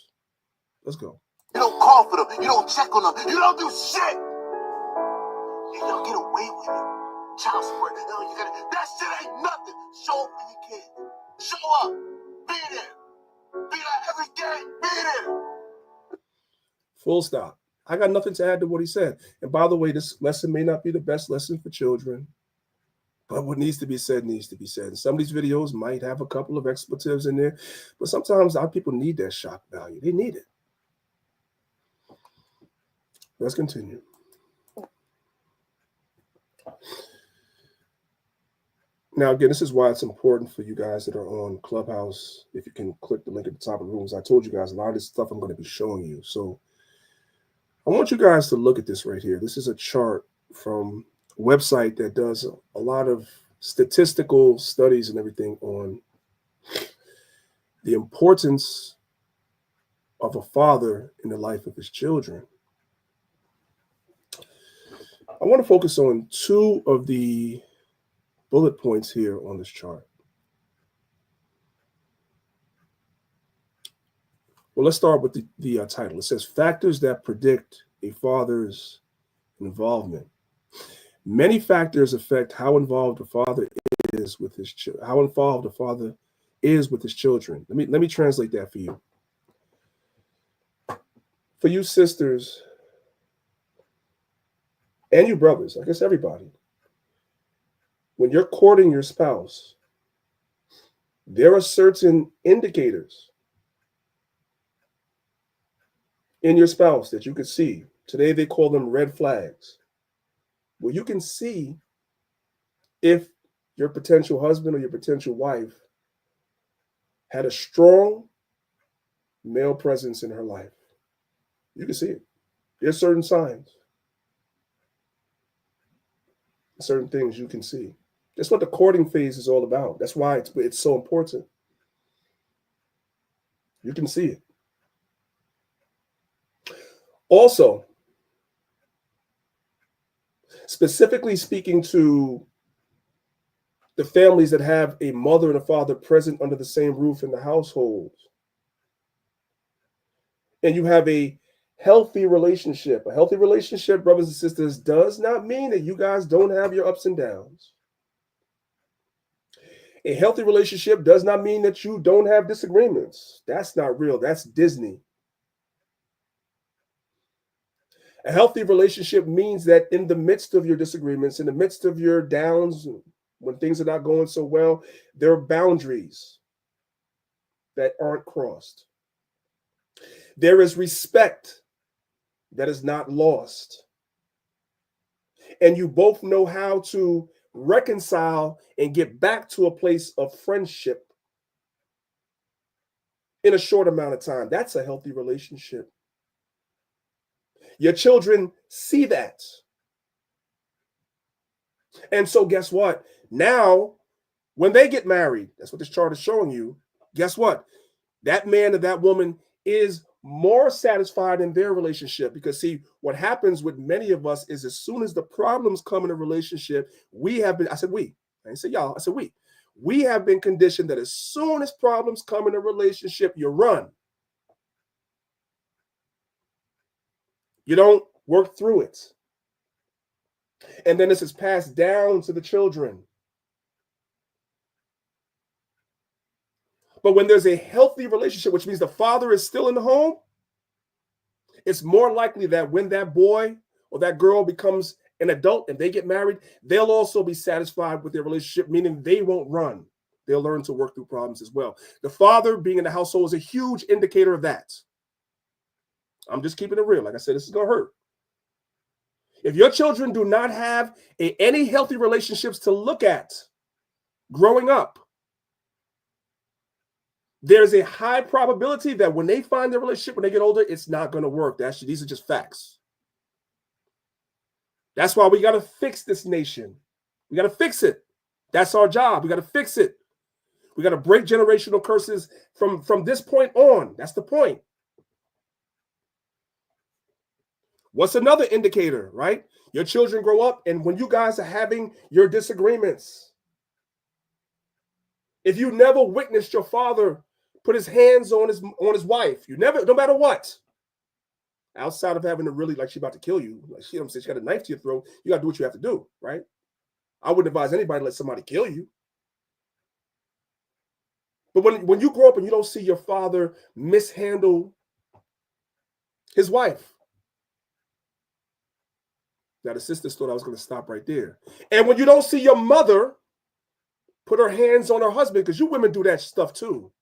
Let's go. You don't call for them. You don't check on them. You don't do shit. And y'all get away with it. Child support. That shit ain't nothing. Show up for your kids. Show up. Be there. Be there every day. Be there. Full stop. I got nothing to add to what he said. And by the way, this lesson may not be the best lesson for children, but what needs to be said needs to be said. And some of these videos might have a couple of expletives in there, but sometimes our people need that shock value. They need it. Let's continue. Now, again, this is why it's important for you guys that are on Clubhouse. If you can click the link at the top of the room, as I told you guys, a lot of this stuff I'm going to be showing you. So I want you guys to look at this right here. This is a chart from a website that does a lot of statistical studies and everything on the importance of a father in the life of his children. I want to focus on two of the bullet points here on this chart. Well, let's start with the title. It says factors that predict a father's involvement. Many factors affect how involved a father is with his children, how involved a father is with his children. Let me translate that for you. For you sisters and you brothers, I guess everybody, when you're courting your spouse, there are certain indicators in your spouse that you could see. Today they call them red flags. Well, you can see if your potential husband or your potential wife had a strong male presence in her life. You can see it. There's certain signs, certain things you can see. That's what the courting phase is all about. That's why it's so important. You can see it. Also, specifically speaking to the families that have a mother and a father present under the same roof in the household, and you have a healthy relationship. A healthy relationship, brothers and sisters, does not mean that you guys don't have your ups and downs. A healthy relationship does not mean that you don't have disagreements. That's not real. That's Disney. A healthy relationship means that in the midst of your disagreements, in the midst of your downs, when things are not going so well, there are boundaries that aren't crossed. There is respect that is not lost. And you both know how to reconcile and get back to a place of friendship in a short amount of time. That's a healthy relationship. Your children see that. And so guess what? Now, when they get married, that's what this chart is showing you. Guess what? That man or that woman is more satisfied in their relationship, because see, what happens with many of us is as soon as the problems come in a relationship, I didn't say y'all, I said we have been conditioned that as soon as problems come in a relationship, you run. You don't work through it. And then this is passed down to the children. But when there's a healthy relationship, which means the father is still in the home, it's more likely that when that boy or that girl becomes an adult and they get married, they'll also be satisfied with their relationship, meaning they won't run. They'll learn to work through problems as well. The father being in the household is a huge indicator of that. I'm just keeping it real. Like I said, this is going to hurt. If your children do not have any healthy relationships to look at growing up, there's a high probability that when they find their relationship, when they get older, it's not going to work. These are just facts. That's why we got to fix this nation. We got to fix it. That's our job. We got to fix it. We got to break generational curses from this point on. That's the point. What's another indicator, right? Your children grow up, and when you guys are having your disagreements, if you never witnessed your father put his hands on his wife, you never, no matter what, outside of having to really, like, she about to kill you, like, she got a knife to your throat, you got to do what you have to do, right? I wouldn't advise anybody to let somebody kill you. But when you grow up and you don't see your father mishandle his wife. Now, the sisters thought I was going to stop right there. And when you don't see your mother put her hands on her husband, because you women do that stuff too.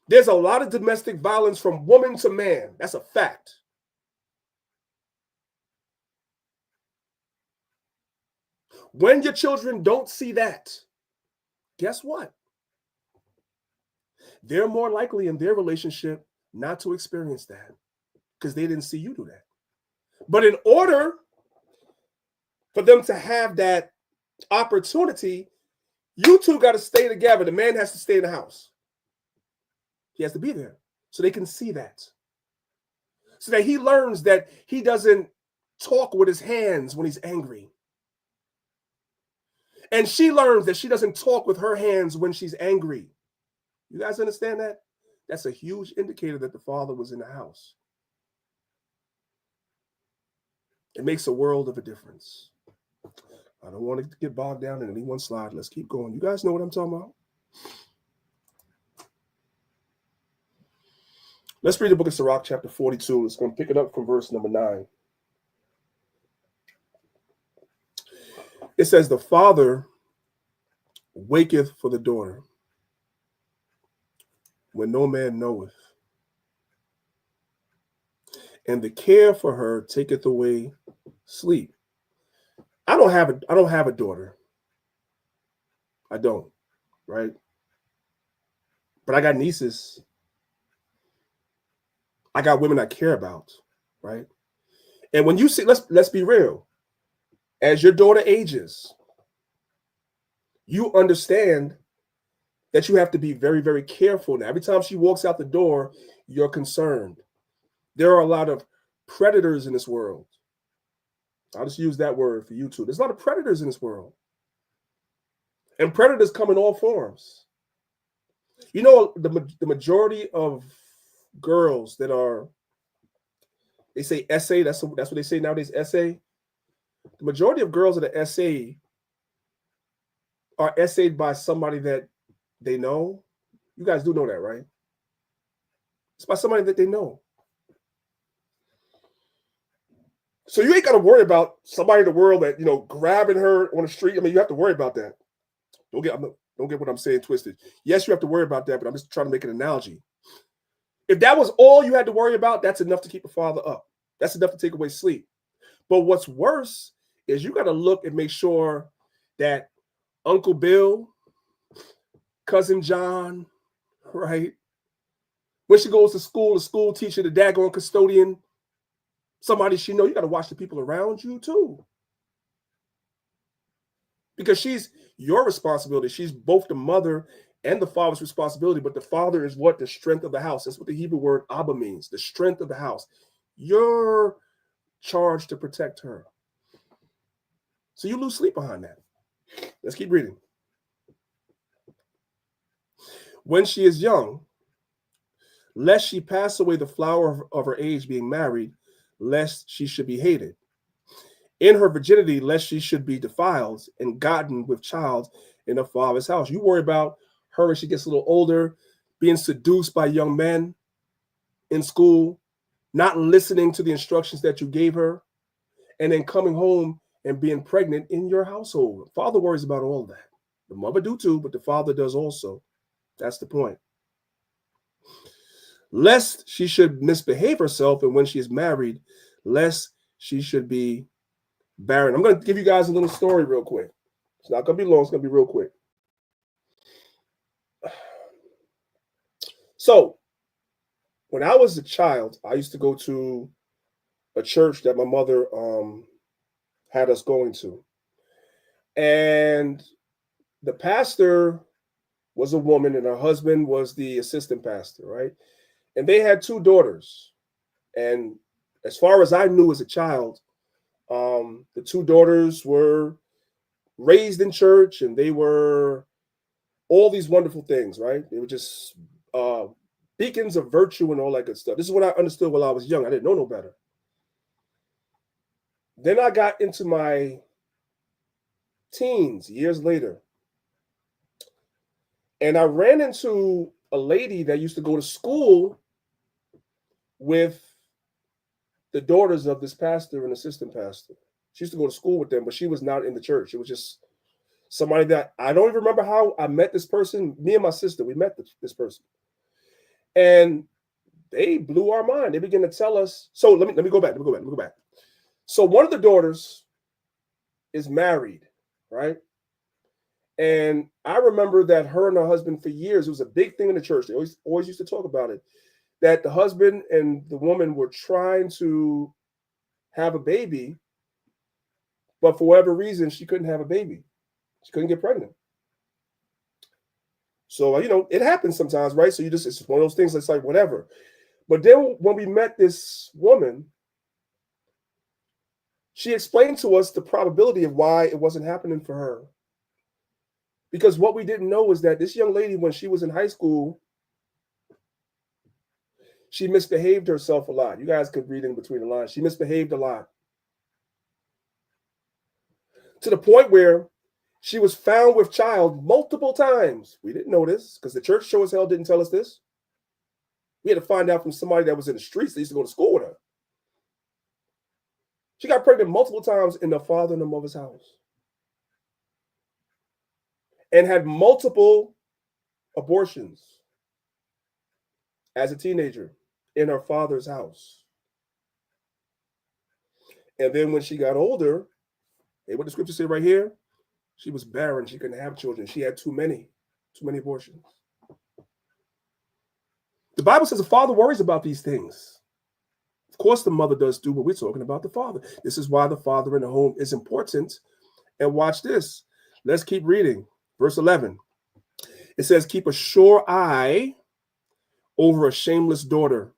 There's a lot of domestic violence from woman to man. That's a fact. When your children don't see that, guess what? They're more likely in their relationship not to experience that because they didn't see you do that. But in order for them to have that opportunity, you two got to stay together. The man has to stay in the house. He has to be there so they can see that. So that he learns that he doesn't talk with his hands when he's angry. And she learns that she doesn't talk with her hands when she's angry. You guys understand that? That's a huge indicator that the father was in the house. It makes a world of a difference. I don't want to get bogged down in any one slide. Let's keep going. You guys know what I'm talking about? Let's read the book of Sirach, chapter 42. It's going to pick it up from verse number 9. It says, the father waketh for the daughter when no man knoweth, and the care for her taketh away sleep. I don't have a daughter. I don't, right? But I got nieces. I got women I care about, right? And when you see, let's be real. As your daughter ages, you understand that you have to be very, very careful now. Every time she walks out the door, you're concerned. There are a lot of predators in this world. I'll just use that word for you too. There's a lot of predators in this world. And predators come in all forms. You know, the majority of girls that are, they say essay, that's what they say nowadays, essay. The majority of girls that are essay are essayed by somebody that they know. You guys do know that, right? It's by somebody that they know. So you ain't got to worry about somebody in the world that, grabbing her on the street. I mean, you have to worry about that. Don't get what I'm saying twisted. Yes, you have to worry about that, but I'm just trying to make an analogy. If that was all you had to worry about, that's enough to keep a father up. That's enough to take away sleep. But what's worse is you got to look and make sure that Uncle Bill, Cousin John, right? When she goes to school, the school teacher, the daggone custodian, somebody she know, you got to watch the people around you too. Because she's your responsibility. She's both the mother and the father's responsibility, but the father is what? The strength of the house. That's what the Hebrew word Abba means, the strength of the house. You're charged to protect her. So you lose sleep behind that. Let's keep reading. When she is young, lest she pass away the flower of her age being married, lest she should be hated. In her virginity, lest she should be defiled and gotten with child in her father's house. You worry about her as she gets a little older, being seduced by young men in school, not listening to the instructions that you gave her, and then coming home and being pregnant in your household. Father worries about all of that. The mother do too, but the father does also. That's the point. Lest she should misbehave herself, and when she is married, lest she should be barren. I'm going to give you guys a little story real quick. It's not going to be long. It's going to be real quick. So, when I was a child, I used to go to a church that my mother had us going to. And the pastor was a woman, and her husband was the assistant pastor, right? And they had 2 daughters. And as far as I knew as a child, the 2 daughters were raised in church, and they were all these wonderful things, right? They were just beacons of virtue and all that good stuff. This is what I understood while I was young. I didn't know no better. Then I got into my teens, years later, and I ran into a lady that used to go to school with the daughters of this pastor and assistant pastor. She used to go to school with them, but she was not in the church. It was just somebody that I don't even remember how I met this person. Me and my sister, we met this person. And they blew our mind. They began to tell us. So let me go back. So one of the daughters is married, right? And I remember that her and her husband for years, it was a big thing in the church. They always used to talk about it, that the husband and the woman were trying to have a baby, but for whatever reason, she couldn't have a baby. She couldn't get pregnant. So, it happens sometimes, right? So it's one of those things that's like, whatever. But then when we met this woman, she explained to us the probability of why it wasn't happening for her. Because what we didn't know was that this young lady, when she was in high school, she misbehaved herself a lot. You guys could read in between the lines. She misbehaved a lot. To the point where She was found with child multiple times. We didn't know this because the church sure as hell didn't tell us this. We had to find out from somebody that was in the streets that used to go to school with her. She got pregnant multiple times in the father and the mother's house and had multiple abortions as a teenager in her father's house. And then when she got older, hey, what the scripture say right here? She was barren. She couldn't have children. She had too many abortions. The Bible says the father worries about these things. Of course, the mother does too, but we're talking about the father. This is why the father in the home is important. And watch this. Let's keep reading. Verse 11. It says, keep a sure eye over a shameless daughter.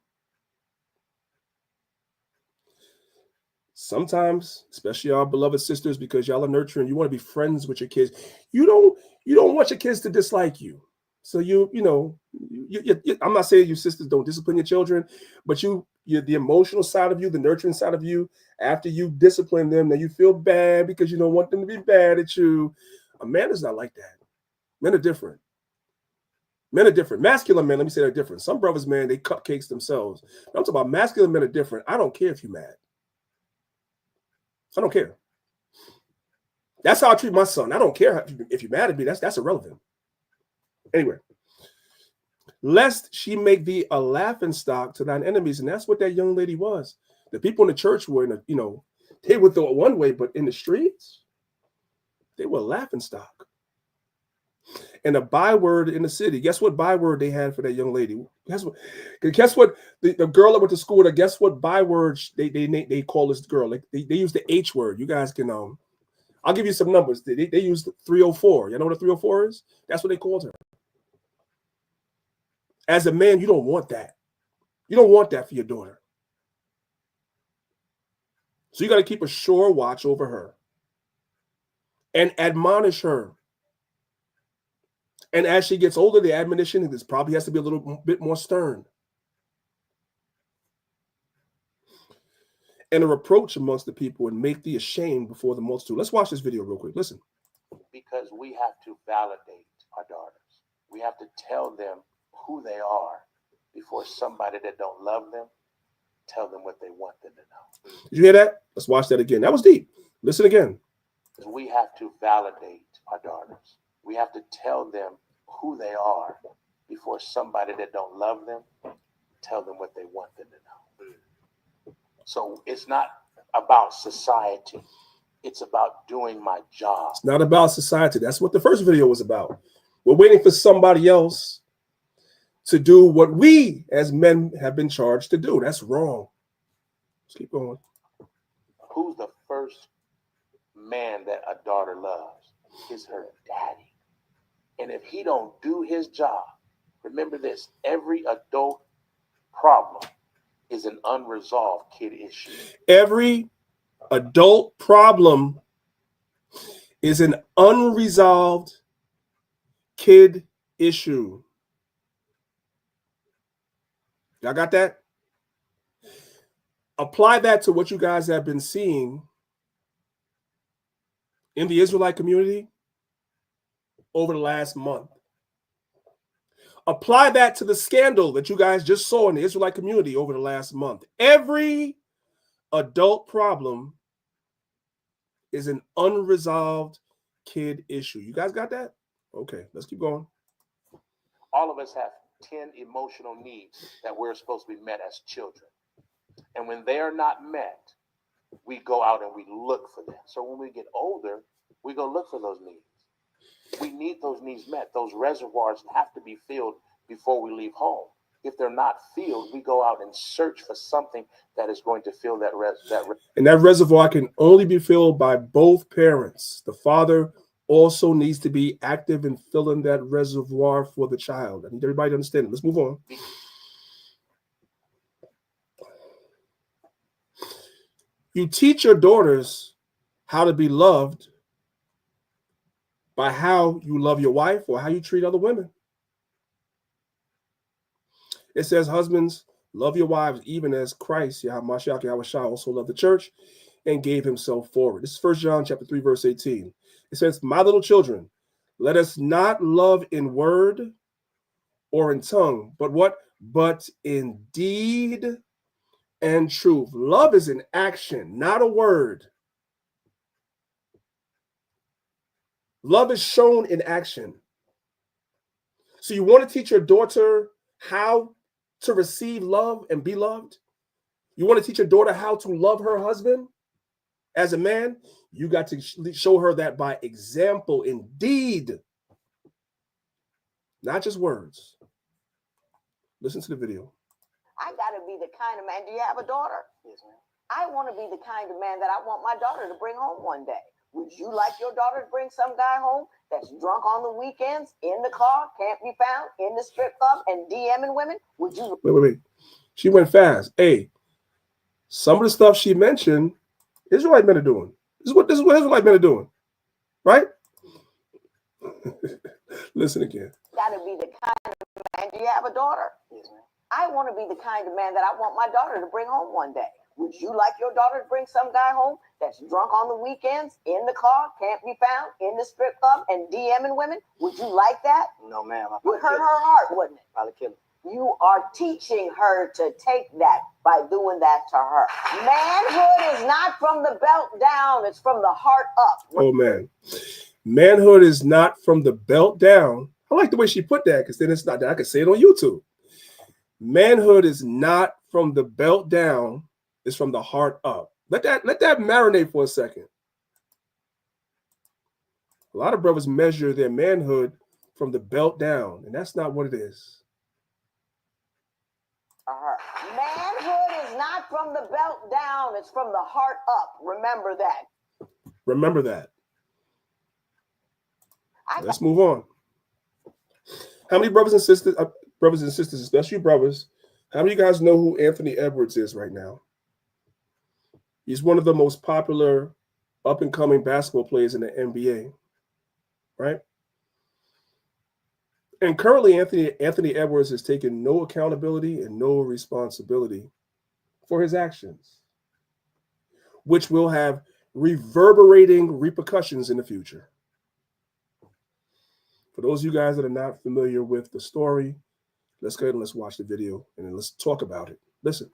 Sometimes, especially our beloved sisters, because y'all are nurturing, you want to be friends with your kids. You don't want your kids to dislike you. So I'm not saying you sisters don't discipline your children, but you're the emotional side of you, the nurturing side of you. After you discipline them, then you feel bad because you don't want them to be bad at you. A man is not like that. Men are different. Men are different. Masculine men, let me say they're different. Some brothers, man, they cupcakes themselves. I'm talking about masculine men are different. I don't care if you're mad. I don't care. That's how I treat my son. I don't care if you're mad at me. That's irrelevant. Anyway, lest she make thee a laughingstock to thine enemies. And that's what that young lady was. The people in the church were, they would throw it one way, but in the streets, they were a laughingstock. And a byword in the city. Guess what byword they had for that young lady? Guess what the girl that went to school with her, guess what byword they call this girl? Like they use the H word. You guys can I'll give you some numbers. They use 304. You know what a 304 is? That's what they called her. As a man, you don't want that. You don't want that for your daughter. So you got to keep a sure watch over her and admonish her. And as she gets older, the admonition this probably has to be a little bit more stern. And a reproach amongst the people and make thee ashamed before the multitude. Let's watch this video real quick. Listen. Because we have to validate our daughters. We have to tell them who they are before somebody that don't love them tell them what they want them to know. Did you hear that? Let's watch that again. That was deep. Listen again. We have to validate our daughters. We have to tell them who they are before somebody that don't love them tell them what they want them to know. So it's not about society. It's about doing my job. It's not about society. That's what the first video was about. We're waiting for somebody else to do what we as men have been charged to do. That's wrong. Let's keep going. Who's the first man that a daughter loves? Is her daddy. And if he don't do his job, remember this, every adult problem is an unresolved kid issue. Every adult problem is an unresolved kid issue. Y'all got that? Apply that to what you guys have been seeing in the Israelite community over the last month. Apply that to the scandal that you guys just saw in the Israelite community over the last month. Every adult problem is an unresolved kid issue. You guys got that? Okay, let's keep going. All of us have 10 emotional needs that we're supposed to be met as children. And when they are not met, we go out and we look for them. So when we get older, we go look for those needs. We need those needs met. Those reservoirs have to be filled before we leave home. If they're not filled, we go out and search for something that is going to fill that reservoir. And that reservoir can only be filled by both parents. The father also needs to be active in filling that reservoir for the child. I need everybody to understand it. Let's move on. You teach your daughters how to be loved by how you love your wife or how you treat other women. It says, husbands, love your wives even as Christ, Mashiach Yahushua, also loved the church and gave himself for it. This is 1 John chapter 3, verse 18. It says, my little children, let us not love in word or in tongue, but what? But in deed and truth. Love is an action, not a word. Love is shown in action. So you want to teach your daughter how to receive love and be loved? You want to teach your daughter how to love her husband as a man? You got to show her that by example, indeed, not just words. Listen to the video. I got to be the kind of man. Do you have a daughter? Yes, ma'am. I want to be the kind of man that I want my daughter to bring home one day. Would you like your daughter to bring some guy home that's drunk on the weekends, in the car, can't be found, in the strip club, and DMing women? Would you? Wait. She went fast. Hey, some of the stuff she mentioned, Israelite men are doing. This is what Israelite men are doing, right? Listen again. Got to be the kind of man. Do you have a daughter? Yes, ma'am. I want to be the kind of man that I want my daughter to bring home one day. Would you like your daughter to bring some guy home that's drunk on the weekends, in the car, can't be found, in the strip club, and DMing women? Would you like that? No, ma'am. Would hurt her heart, wouldn't it? Probably kill her. You are teaching her to take that by doing that to her. Manhood is not from the belt down, it's from the heart up. Oh, man. Manhood is not from the belt down. I like the way she put that, because then it's not that I can say it on YouTube. Manhood is not from the belt down, it's from the heart up. Let that marinate for a second. A lot of brothers measure their manhood from the belt down, and that's not what it is. Manhood is not from the belt down, it's from the heart up. Remember that. Remember that. Let's move on. How many brothers and sisters, especially brothers, how many of you guys know who Anthony Edwards is right now? He's one of the most popular up-and-coming basketball players in the NBA, right? And currently, Anthony Edwards has taken no accountability and no responsibility for his actions, which will have reverberating repercussions in the future. For those of you guys that are not familiar with the story, let's go ahead and let's watch the video and then let's talk about it. Listen.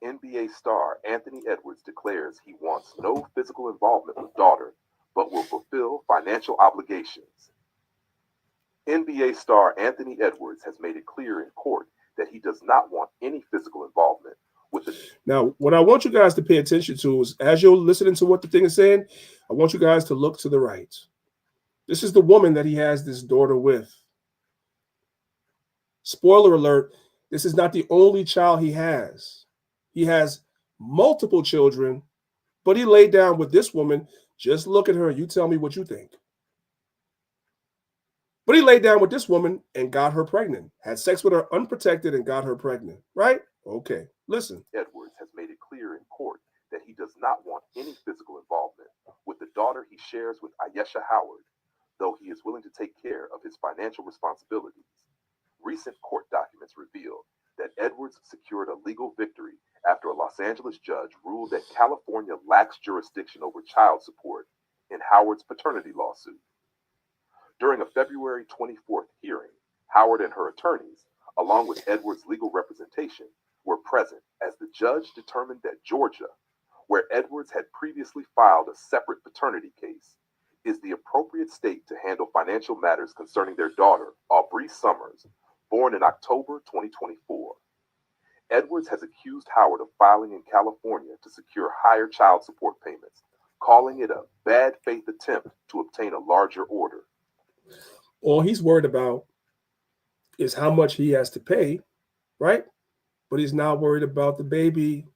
NBA star Anthony Edwards declares he wants no physical involvement with daughter, but will fulfill financial obligations. NBA star Anthony Edwards has made it clear in court that he does not want any physical involvement with the... Now, what I want you guys to pay attention to is, as you're listening to what the thing is saying, I want you guys to look to the right. This is the woman that he has this daughter with. Spoiler alert, this is not the only child he has. He has multiple children, but he laid down with this woman. Just look at her. You tell me what you think. But he laid down with this woman and got her pregnant, had sex with her unprotected and got her pregnant, right? Okay, listen. Edwards has made it clear in court that he does not want any physical involvement with the daughter he shares with Ayesha Howard, though he is willing to take care of his financial responsibilities. Recent court documents reveal that Edwards secured a legal victory after a Los Angeles judge ruled that California lacks jurisdiction over child support in Howard's paternity lawsuit. During a February 24th hearing, Howard and her attorneys, along with Edwards' legal representation, were present as the judge determined that Georgia, where Edwards had previously filed a separate paternity case, is the appropriate state to handle financial matters concerning their daughter, Aubrey Summers, born in October 2024. Edwards has accused Howard of filing in California to secure higher child support payments, calling it a bad faith attempt to obtain a larger order. All he's worried about is how much he has to pay, right? But he's not worried about the baby.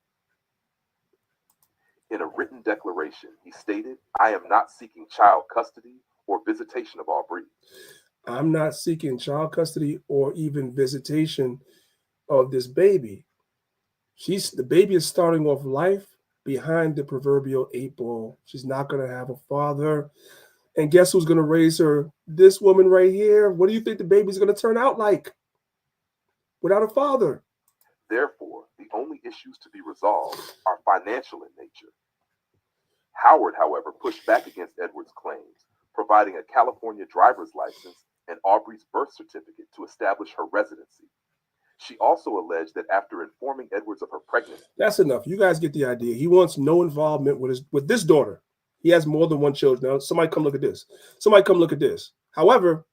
In a written declaration, he stated, "I am not seeking child custody or visitation of Aubrey. I'm not seeking child custody or even visitation of this baby. The baby is starting off life behind the proverbial 8 ball. She's not going to have a father. And guess who's going to raise her? This woman right here. What do you think the baby's going to turn out like without a father? Therefore, the only issues to be resolved are financial in nature. Howard, however, pushed back against Edwards' claims, providing a California driver's license and Aubrey's birth certificate to establish her residency. She also alleged that after informing Edwards of her pregnancy... That's enough. You guys get the idea. He wants no involvement with this daughter. He has more than one child. Now, somebody come look at this. Somebody come look at this. However,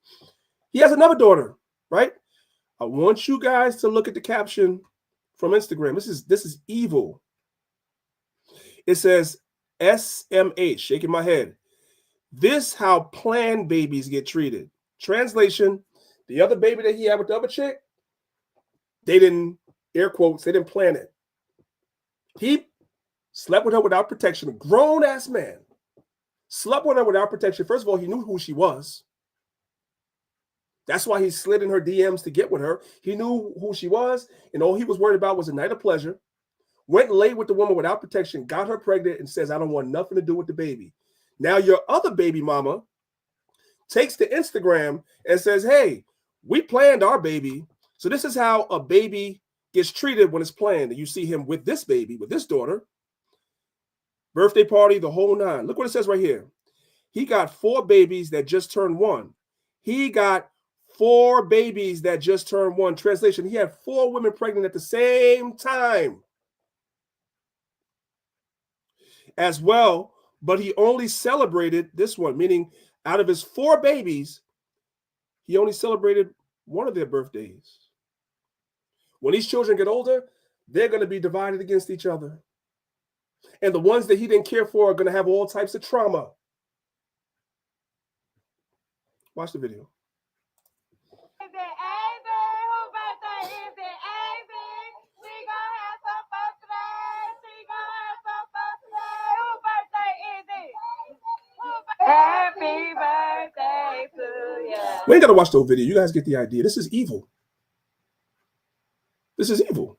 he has another daughter, right? I want you guys to look at the caption from Instagram. This is evil. It says SMH, shaking my head. This how planned babies get treated. Translation, the other baby that he had with the other chick, they didn't, air quotes, they didn't plan it. He slept with her without protection. A grown-ass man slept with her without protection. First of all, he knew who she was. That's why he slid in her DMs to get with her. He knew who she was, and all he was worried about was a night of pleasure. Went and laid with the woman without protection, got her pregnant, and says, I don't want nothing to do with the baby. Now your other baby mama takes to Instagram and says, hey, we planned our baby. So this is how a baby gets treated when it's planned. And you see him with this baby, with this daughter. Birthday party, the whole nine. Look what it says right here. He got 4 babies that just turned 1. He got 4 babies that just turned 1. Translation, he had 4 women pregnant at the same time as well, but he only celebrated this one, meaning out of his 4 babies, he only celebrated one of their birthdays. When these children get older, they're going to be divided against each other. And the ones that he didn't care for are going to have all types of trauma. Watch the video. Is it AB? Who birthday is it? AB? We gonna have some fun today. She gonna have some fun today. Who birthday is it? Happy birthday to you. We ain't got to watch the whole video. You guys get the idea. This is evil. This is evil.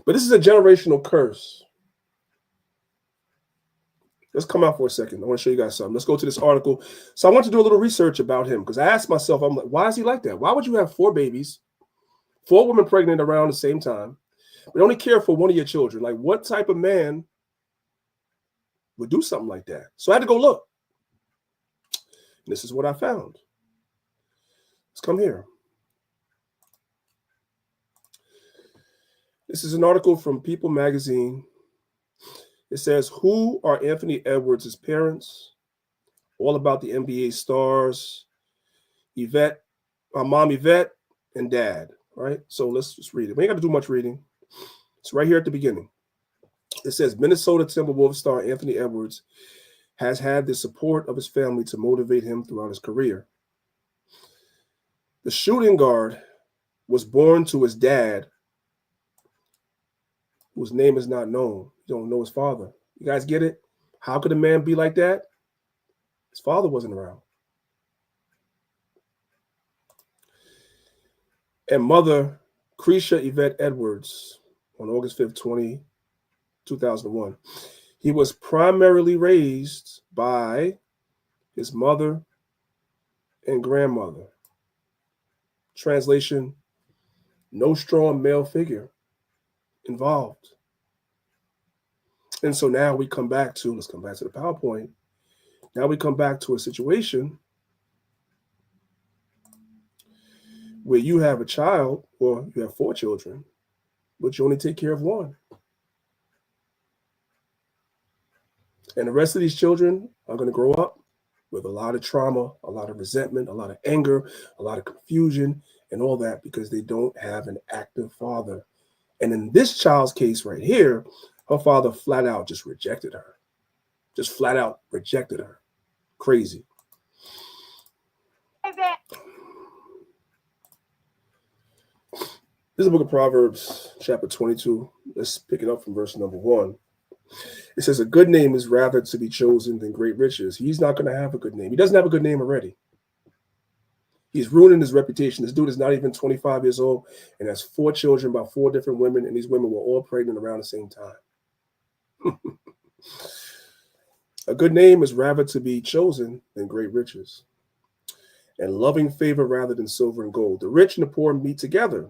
But this is a generational curse. Let's come out for a second. I want to show you guys something. Let's go to this article. So I want to do a little research about him because I asked myself, I'm like, why is he like that? Why would you have 4 babies, 4 women pregnant around the same time, but only care for one of your children? Like, what type of man would do something like that? So I had to go look. And this is what I found. Let's come here. This is an article from People magazine. It says, who are Anthony Edwards' parents? All about the NBA stars, Yvette, mom Yvette, and dad, right? So let's just read it. We ain't got to do much reading. It's right here at the beginning. It says, Minnesota Timberwolves star Anthony Edwards has had the support of his family to motivate him throughout his career. The shooting guard was born to his dad, whose name is not known. You don't know his father. You guys get it? How could a man be like that? His father wasn't around. And mother, Cretia Yvette Edwards, on August 5th, 2001. He was primarily raised by his mother and grandmother. Translation, no strong male figure involved. And so now we come back to, let's come back to the PowerPoint. Now we come back to a situation where you have a child, or you have 4 children, but you only take care of 1. And the rest of these children are going to grow up with a lot of trauma, a lot of resentment, a lot of anger, a lot of confusion, and all that because they don't have an active father. And in this child's case right here, her father flat out just rejected her. Just flat out rejected her. Crazy. This is the book of Proverbs, chapter 22. Let's pick it up from verse number 1. It says, a good name is rather to be chosen than great riches. He's not going to have a good name. He doesn't have a good name already. He's ruining his reputation. This dude is not even 25 years old and has 4 children by 4 different women, and these women were all pregnant around the same time. A good name is rather to be chosen than great riches, and loving favor rather than silver and gold. The rich and the poor meet together.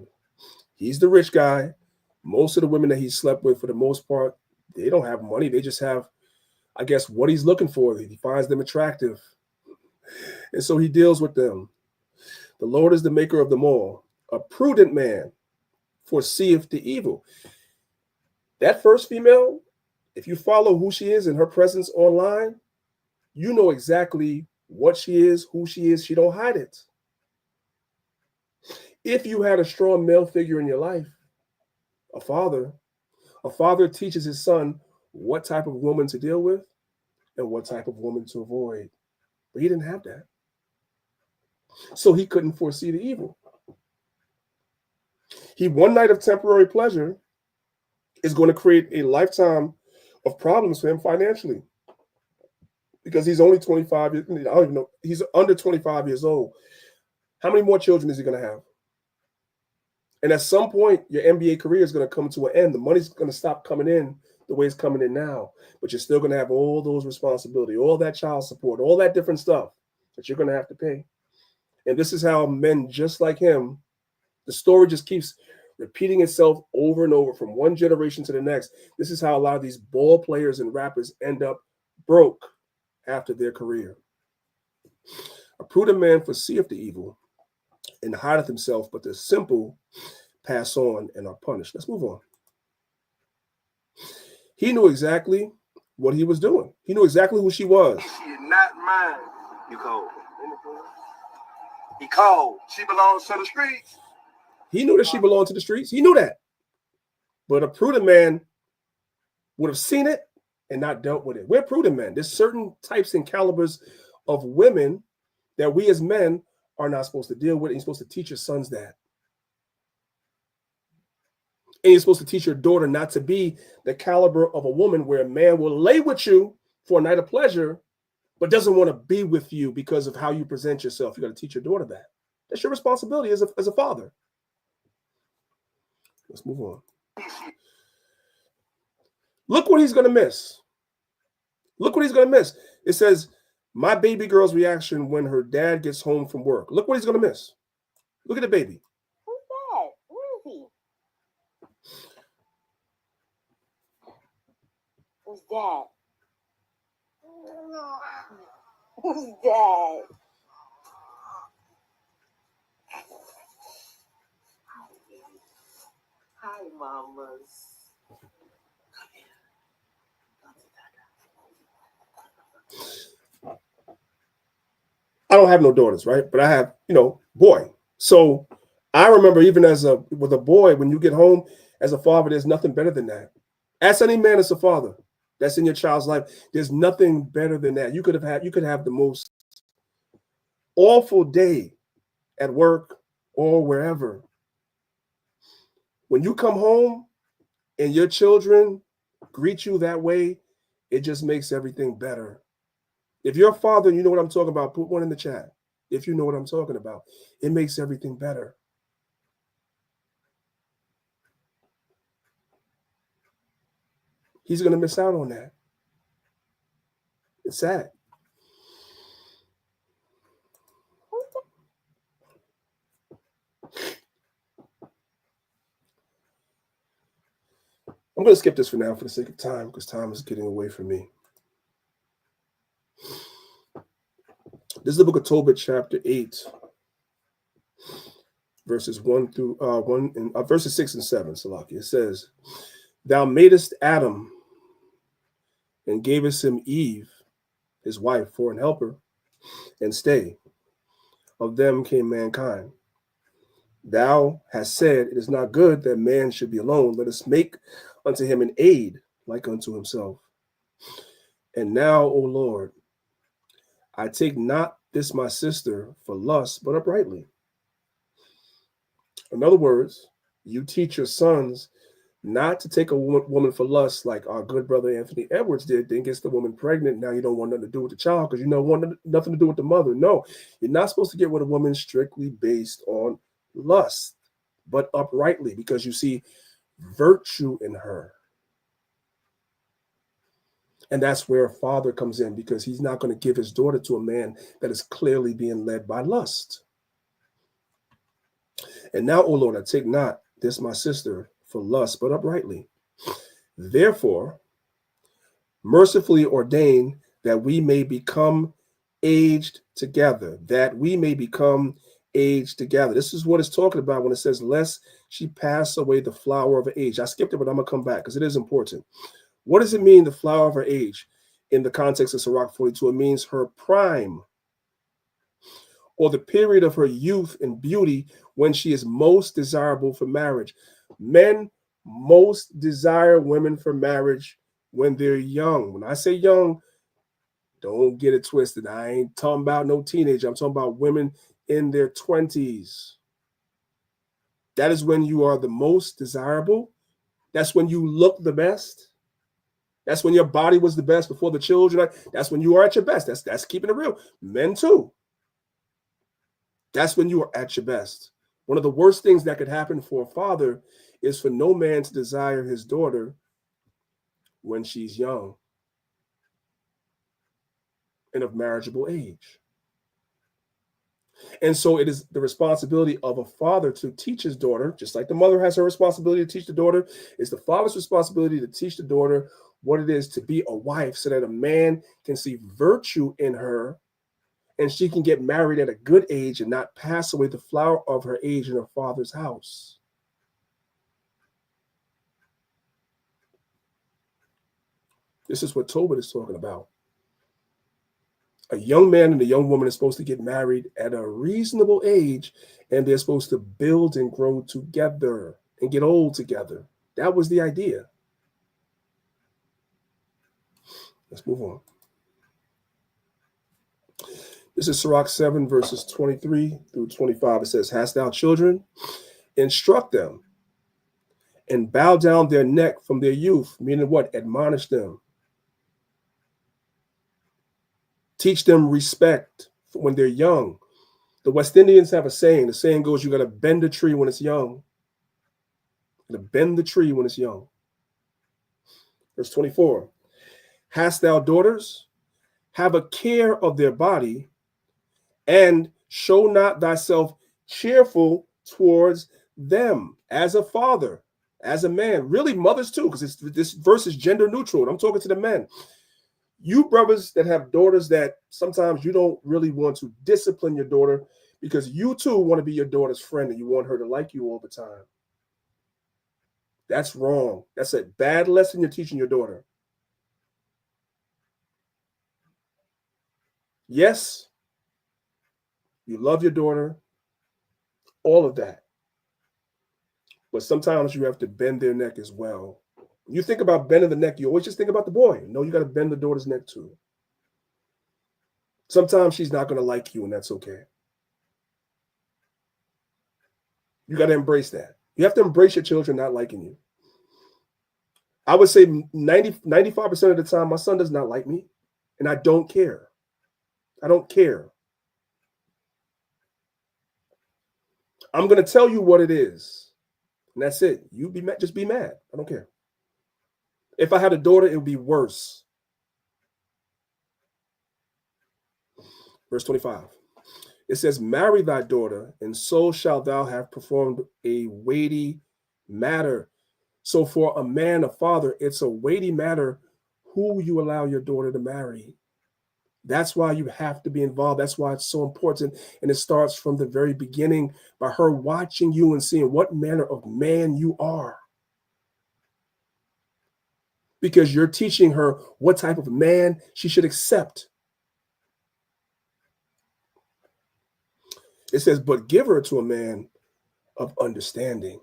He's the rich guy. Most of the women that he slept with, for the most part, they don't have money. They just have, I guess, what he's looking for. He finds them attractive. And so he deals with them. The Lord is the maker of them all. A prudent man foreseeth the evil. That first female, if you follow who she is in her presence online, you know exactly what she is, who she is. She don't hide it. If you had a strong male figure in your life, a father teaches his son what type of woman to deal with and what type of woman to avoid. But he didn't have that. So he couldn't foresee the evil. One night of temporary pleasure is going to create a lifetime of problems for him financially, because he's only 25. I don't even know. He's under 25 years old. How many more children is he going to have? And at some point, your NBA career is going to come to an end. The money's going to stop coming in the way it's coming in now, but you're still going to have all those responsibilities, all that child support, all that different stuff that you're going to have to pay. And this is how men just like him, the story just keeps repeating itself over and over from one generation to the next. This is how a lot of these ball players and rappers end up broke after their career. A prudent man foreseeth the evil and hideth himself, but the simple pass on and are punished. Let's move on. He knew exactly what he was doing. He knew exactly who she was. She is not mine. You cold. He cold. She belongs to the streets. He knew that she belonged to the streets. He knew that. But a prudent man would have seen it and not dealt with it. We're prudent men. There's certain types and calibers of women that we as men are not supposed to deal with. And you're supposed to teach your sons that. And you're supposed to teach your daughter not to be the caliber of a woman where a man will lay with you for a night of pleasure, but doesn't want to be with you because of how you present yourself. You got to teach your daughter that. That's your responsibility as a father. Let's move on. Look what he's going to miss. Look what he's going to miss. It says, my baby girl's reaction when her dad gets home from work. Look what he's going to miss. Look at the baby. Who's that? Where is he? Who's that? Who's that? Hi, mamas. I don't have no daughters, right? But I have, boy. So I remember even with a boy, when you get home as a father, there's nothing better than that. Ask any man as a father that's in your child's life. There's nothing better than that. You could have the most awful day at work or wherever. When you come home and your children greet you that way, it just makes everything better. If you're a father and you know what I'm talking about, put one in the chat. If you know what I'm talking about, it makes everything better. He's going to miss out on that. It's sad. I'm going to skip this for now for the sake of time, because time is getting away from me. This is the book of Tobit, chapter 8, verses 1 through verses 6 and 7. Salaki. It says, "Thou madest Adam and gavest him Eve, his wife, for an helper and stay. Of them came mankind. Thou hast said, it is not good that man should be alone. Let us make unto him an aid like unto himself. And now, O Lord, I take not this my sister for lust, but uprightly." In other words, you teach your sons not to take a woman for lust like our good brother Anthony Edwards did, then gets the woman pregnant. Now you don't want nothing to do with the child because you don't want nothing to do with the mother. No, you're not supposed to get with a woman strictly based on lust, but uprightly, because you see virtue in her. And that's where a father comes in, because he's not going to give his daughter to a man that is clearly being led by lust. And now, O Lord, I take not this my sister, for lust, but uprightly. Therefore, mercifully ordain that we may become aged together, that we may become aged together. This is what it's talking about when it says, lest she pass away the flower of her age. I skipped it, but I'm going to come back because it is important. What does it mean, the flower of her age? In the context of Sirach 42, it means her prime, or the period of her youth and beauty when she is most desirable for marriage. Men most desire women for marriage when they're young. When I say young, don't get it twisted. I ain't talking about no teenager. I'm talking about women in their 20s. That is when you are the most desirable. That's when you look the best. That's when your body was the best before the children. That's when you are at your best. That's keeping it real. Men too. That's when you are at your best. One of the worst things that could happen for a father is for no man to desire his daughter when she's young and of marriageable age. And so it is the responsibility of a father to teach his daughter, just like the mother has her responsibility to teach the daughter. It's the father's responsibility to teach the daughter what it is to be a wife, so that a man can see virtue in her and she can get married at a good age and not pass away the flower of her age in her father's house. This is what Tobit is talking about. A young man and a young woman are supposed to get married at a reasonable age, and they're supposed to build and grow together and get old together. That was the idea. Let's move on. This is Sirach 7, verses 23 through 25. It says, hast thou children? Instruct them, and bow down their neck from their youth. Meaning what? Admonish them. Teach them respect when they're young. The West Indians have a saying. The saying goes, you got to bend a tree when it's young. You got to bend the tree when it's young. Verse 24. Hast thou daughters? Have a care of their body, and show not thyself cheerful towards them. As a father, as a man, really mothers too, because this verse is gender neutral. I'm talking to the men. You brothers that have daughters that sometimes you don't really want to discipline your daughter, because you too want to be your daughter's friend and you want her to like you all the time. That's wrong. That's a bad lesson you're teaching your daughter. Yes, you love your daughter, all of that. But sometimes you have to bend their neck as well. When you think about bending the neck, you always just think about the boy. No, you got to bend the daughter's neck too. Sometimes she's not going to like you, and that's okay. You got to embrace that. You have to embrace your children not liking you. I would say 95% of the time, my son does not like me, and I don't care. I don't care. I'm going to tell you what it is, and that's it. You be mad, just be mad. I don't care. If I had a daughter, it would be worse. Verse 25. It says, marry thy daughter, and so shalt thou have performed a weighty matter. So for a man, a father, it's a weighty matter who you allow your daughter to marry. That's why you have to be involved. That's why it's so important. And it starts from the very beginning by her watching you and seeing what manner of man you are. Because you're teaching her what type of man she should accept. It says, but give her to a man of understanding.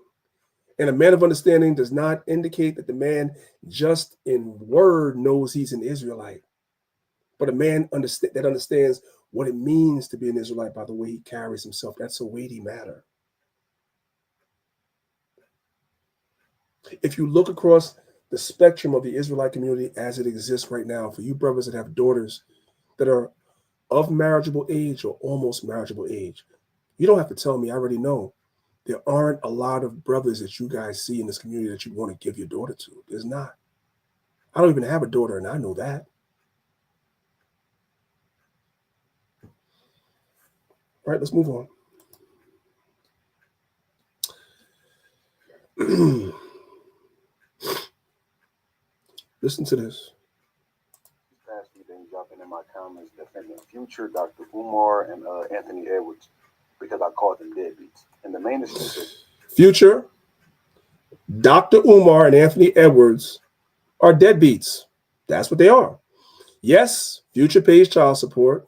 And a man of understanding does not indicate that the man just in word knows he's an Israelite, but a man that understands what it means to be an Israelite by the way he carries himself. That's a weighty matter. If you look across the spectrum of the Israelite community as it exists right now, for you brothers that have daughters that are of marriageable age or almost marriageable age, you don't have to tell me, I already know. There aren't a lot of brothers that you guys see in this community that you want to give your daughter to. There's not. I don't even have a daughter, and I know that. All right, let's move on. Listen to this. Past few days, y'all been in my comments defending Future, Dr. Umar, and Anthony Edwards because I called them deadbeats. And the main excuse is Future, Dr. Umar, and Anthony Edwards are deadbeats. That's what they are. Yes, Future pays child support.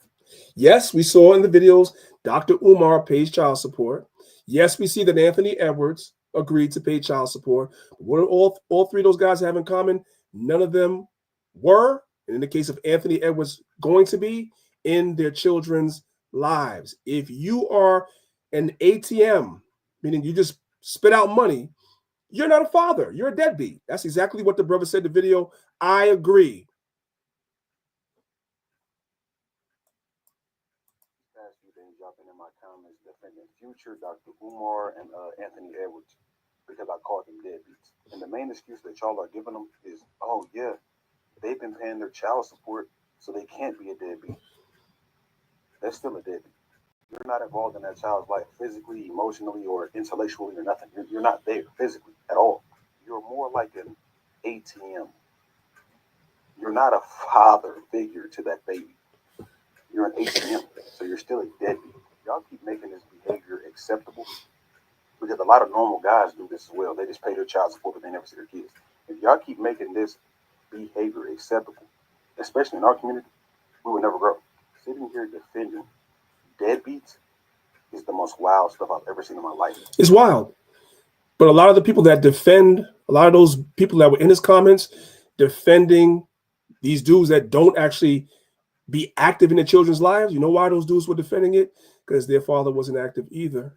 Yes, we saw in the videos Dr. Umar pays child support. Yes, we see that Anthony Edwards agreed to pay child support. What do all three of those guys have in common? None of them were, and in the case of Anthony Edwards, going to be in their children's lives. If you are an ATM, meaning you just spit out money, you're not a father. You're a deadbeat. That's exactly what the brother said in the video. I agree. past few days, y'all been in my comments defending Future, Dr. Umar, and Anthony Edwards because I called them deadbeats. And the main excuse that y'all are giving them is, oh yeah, they've been paying their child support, so they can't be a deadbeat. They're still a deadbeat. You're not involved in that child's life physically, emotionally, or intellectually, or nothing. You're not there physically at all. You're more like an ATM. You're not a father figure to that baby. You're an ATM, so you're still a deadbeat. Y'all keep making this behavior acceptable because a lot of normal guys do this as well. They just pay their child support, but they never see their kids. If y'all keep making this behavior acceptable, especially in our community, we will never grow. Sitting here defending deadbeats is the most wild stuff I've ever seen in my life. It's wild. But a lot of the people that defend, a lot of those people that were in his comments defending these dudes that don't actually be active in their children's lives, you know why those dudes were defending it? Because their father wasn't active either.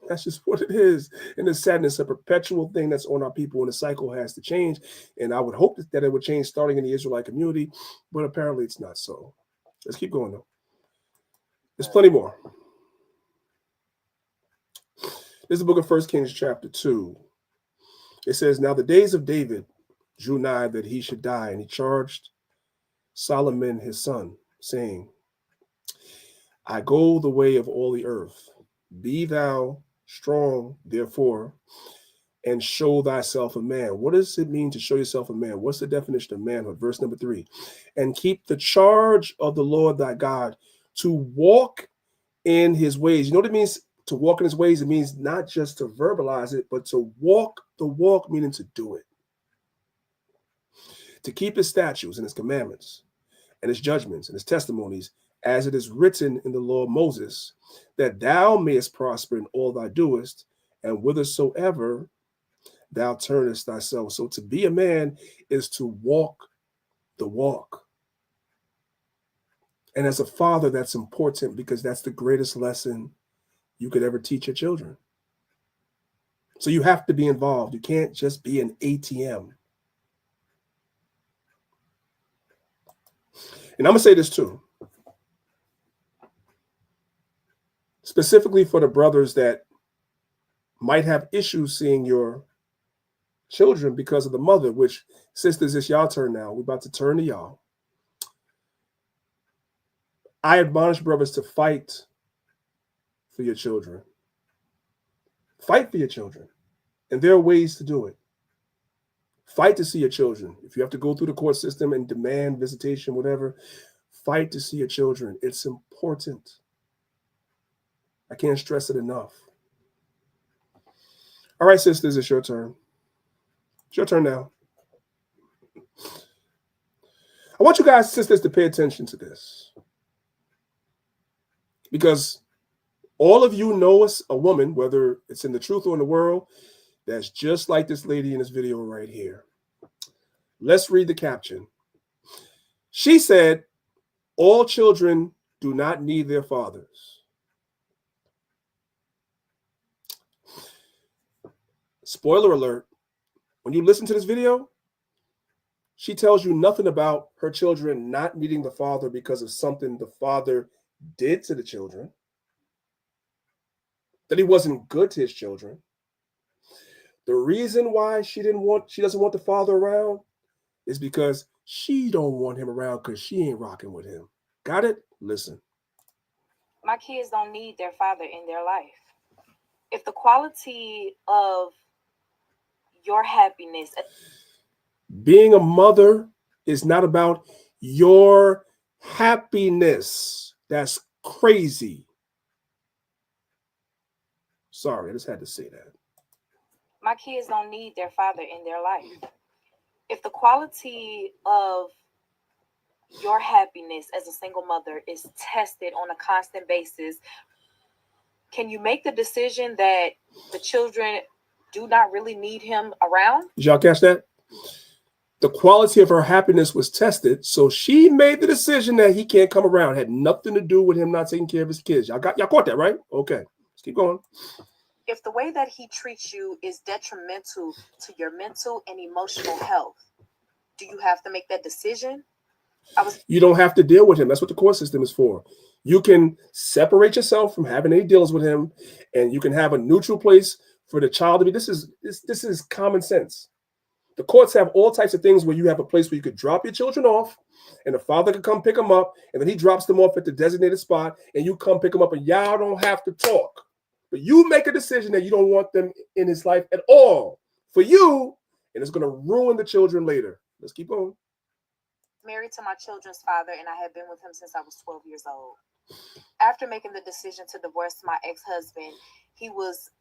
That's just what it is. And the sadness, a perpetual thing that's on our people, and the cycle has to change. And I would hope that it would change starting in the Israelite community, but apparently it's not so. Let's keep going, though. There's plenty more. This is the book of 1 Kings chapter 2. It says, now the days of David drew nigh that he should die, and he charged Solomon his son, saying, I go the way of all the earth. Be thou strong, therefore, and show thyself a man. What does it mean to show yourself a man? What's the definition of manhood? Verse number 3. And keep the charge of the Lord thy God, to walk in his ways. You know what it means to walk in his ways? It means not just to verbalize it, but to walk the walk, meaning to do it. To keep his statutes and his commandments and his judgments and his testimonies, as it is written in the law of Moses, that thou mayest prosper in all thou doest, and whithersoever thou turnest thyself. So to be a man is to walk the walk. And as a father, that's important because that's the greatest lesson you could ever teach your children. So you have to be involved. You can't just be an ATM. And I'm going to say this too. Specifically for the brothers that might have issues seeing your children because of the mother, which, sisters, it's y'all turn now. We're about to turn to y'all. I admonish brothers to fight for your children. Fight for your children. And there are ways to do it. Fight to see your children. If you have to go through the court system and demand visitation, whatever, fight to see your children. It's important. I can't stress it enough. All right, sisters, it's your turn. It's your turn now. I want you guys, sisters, to pay attention to this. Because all of you know a woman, whether it's in the truth or in the world, that's just like this lady in this video right here. Let's read the caption. She said, all children do not need their fathers. Spoiler alert, when you listen to this video, she tells you nothing about her children not needing the father because of something the father did to the children, that he wasn't good to his children. The reason why she doesn't want the father around is because she don't want him around because she ain't rocking with him. Got it? Listen. My kids don't need their father in their life. If the quality of your happiness. Being a mother is not about your happiness. That's crazy. Sorry, I just had to say that. My kids don't need their father in their life. If the quality of your happiness as a single mother is tested on a constant basis, can you make the decision that the children do not really need him around? Did y'all catch that? The quality of her happiness was tested, so she made the decision that he can't come around. It had nothing to do with him not taking care of his kids. Y'all caught that, right? Okay, let's keep going. If the way that he treats you is detrimental to your mental and emotional health, do you have to make that decision? You don't have to deal with him. That's what the court system is for. You can separate yourself from having any dealings with him, and you can have a neutral place for the child to be. This is common sense. The courts have all types of things where you have a place where you could drop your children off, and the father could come pick them up, and then he drops them off at the designated spot, and you come pick them up, and y'all don't have to talk. But you make a decision that you don't want them in his life at all for you, and it's going to ruin the children later. Let's keep going. Married to my children's father, and I had been with him since I was 12 years old. After making the decision to divorce my ex-husband, he was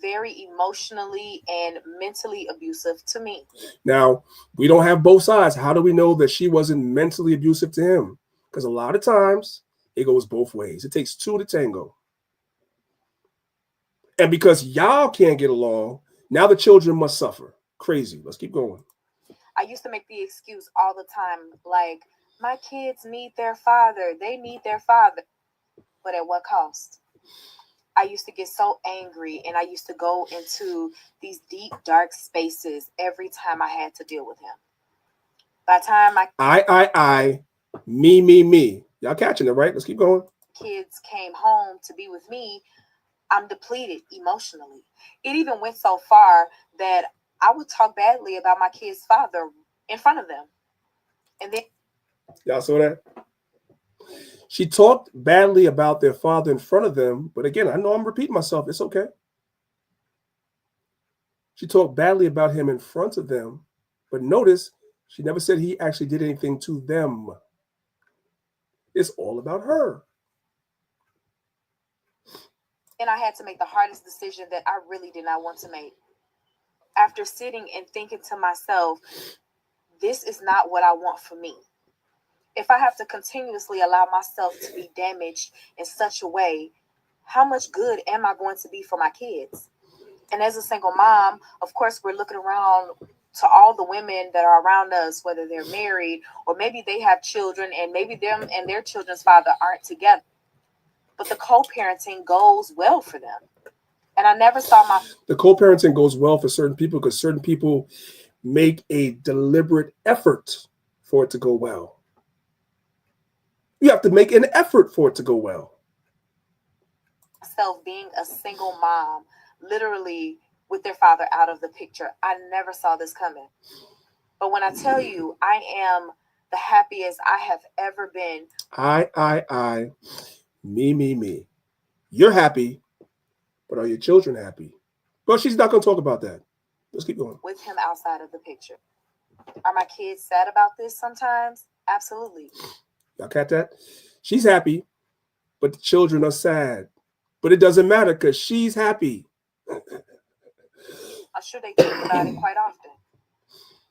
very emotionally and mentally abusive to me. Now, we don't have both sides. How do we know that she wasn't mentally abusive to him? Because a lot of times it goes both ways. It takes two to tango. And because y'all can't get along, now the children must suffer. Crazy. Let's keep going. I used to make the excuse all the time, like, my kids need their father. They need their father. But at what cost? I used to get so angry, and I used to go into these deep, dark spaces every time I had to deal with him. By the time me. Y'all catching it, right? Let's keep going. Kids came home to be with me, I'm depleted emotionally. It even went so far that I would talk badly about my kid's father in front of them. And then y'all saw that? She talked badly about their father in front of them, but again, I know I'm repeating myself. It's okay. She talked badly about him in front of them, but notice she never said he actually did anything to them. It's all about her. And I had to make the hardest decision that I really did not want to make. After sitting and thinking to myself, this is not what I want for me. If I have to continuously allow myself to be damaged in such a way, how much good am I going to be for my kids? And as a single mom, of course, we're looking around to all the women that are around us, whether they're married or maybe they have children and maybe them and their children's father aren't together. But the co-parenting goes well for them. And I never saw the co-parenting goes well for certain people because certain people make a deliberate effort for it to go well. You have to make an effort for it to go well. Myself being a single mom, literally with their father out of the picture. I never saw this coming. But when I tell you, I am the happiest I have ever been. Me. You're happy, but are your children happy? Well, she's not going to talk about that. Let's keep going. With him outside of the picture. Are my kids sad about this sometimes? Absolutely. Y'all catch that? She's happy, but the children are sad. But it doesn't matter because she's happy. I'm sure they think about it quite often.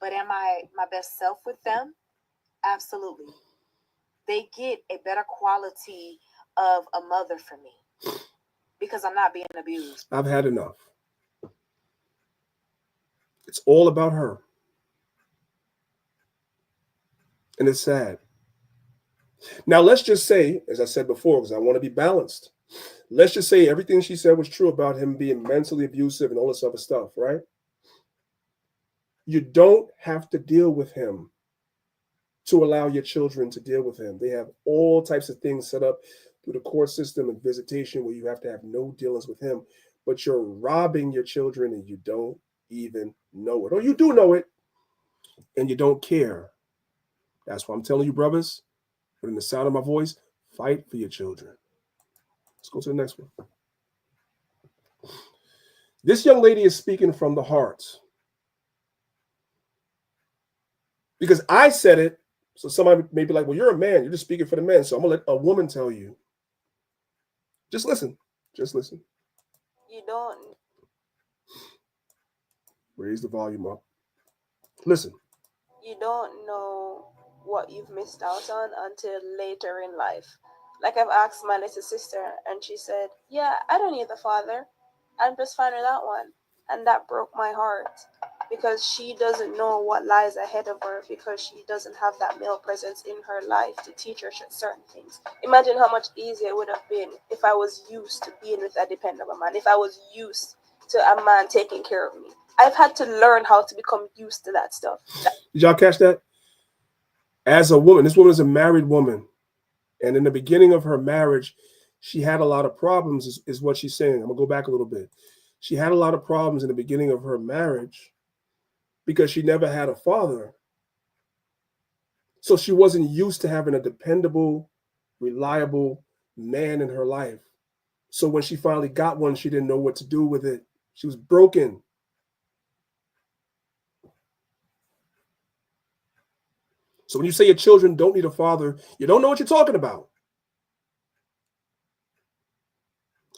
But am I my best self with them? Absolutely. They get a better quality of a mother for me because I'm not being abused. I've had enough. It's all about her. And it's sad. Now, let's just say, as I said before, because I want to be balanced, let's just say everything she said was true about him being mentally abusive and all this other stuff, right? You don't have to deal with him to allow your children to deal with him. They have all types of things set up through the court system and visitation where you have to have no dealings with him, but you're robbing your children and you don't even know it. Or you do know it and you don't care. That's why I'm telling you, brothers, within the sound of my voice, fight for your children. Let's go to the next one. This young lady is speaking from the heart. Because I said it, so somebody may be like, well, you're a man. You're just speaking for the men. So I'm going to let a woman tell you. Just listen. Just listen. You don't. Raise the volume up. Listen. You don't know what you've missed out on until later in life. Like I've asked my little sister, and she said, yeah, I don't need the father. I'm just fine with that one. And that broke my heart because she doesn't know what lies ahead of her because she doesn't have that male presence in her life to teach her certain things. Imagine how much easier it would have been if I was used to being with a dependable man, if I was used to a man taking care of me. I've had to learn how to become used to that stuff. Did y'all catch that? As a woman, this woman is a married woman. And in the beginning of her marriage, she had a lot of problems, is what she's saying. I'm going to go back a little bit. She had a lot of problems in the beginning of her marriage because she never had a father. So she wasn't used to having a dependable, reliable man in her life. So when she finally got one, she didn't know what to do with it. She was broken. So when you say your children don't need a father, you don't know what you're talking about.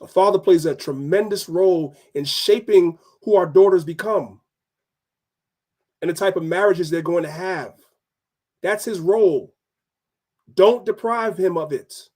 A father plays a tremendous role in shaping who our daughters become and the type of marriages they're going to have. That's his role. Don't deprive him of it.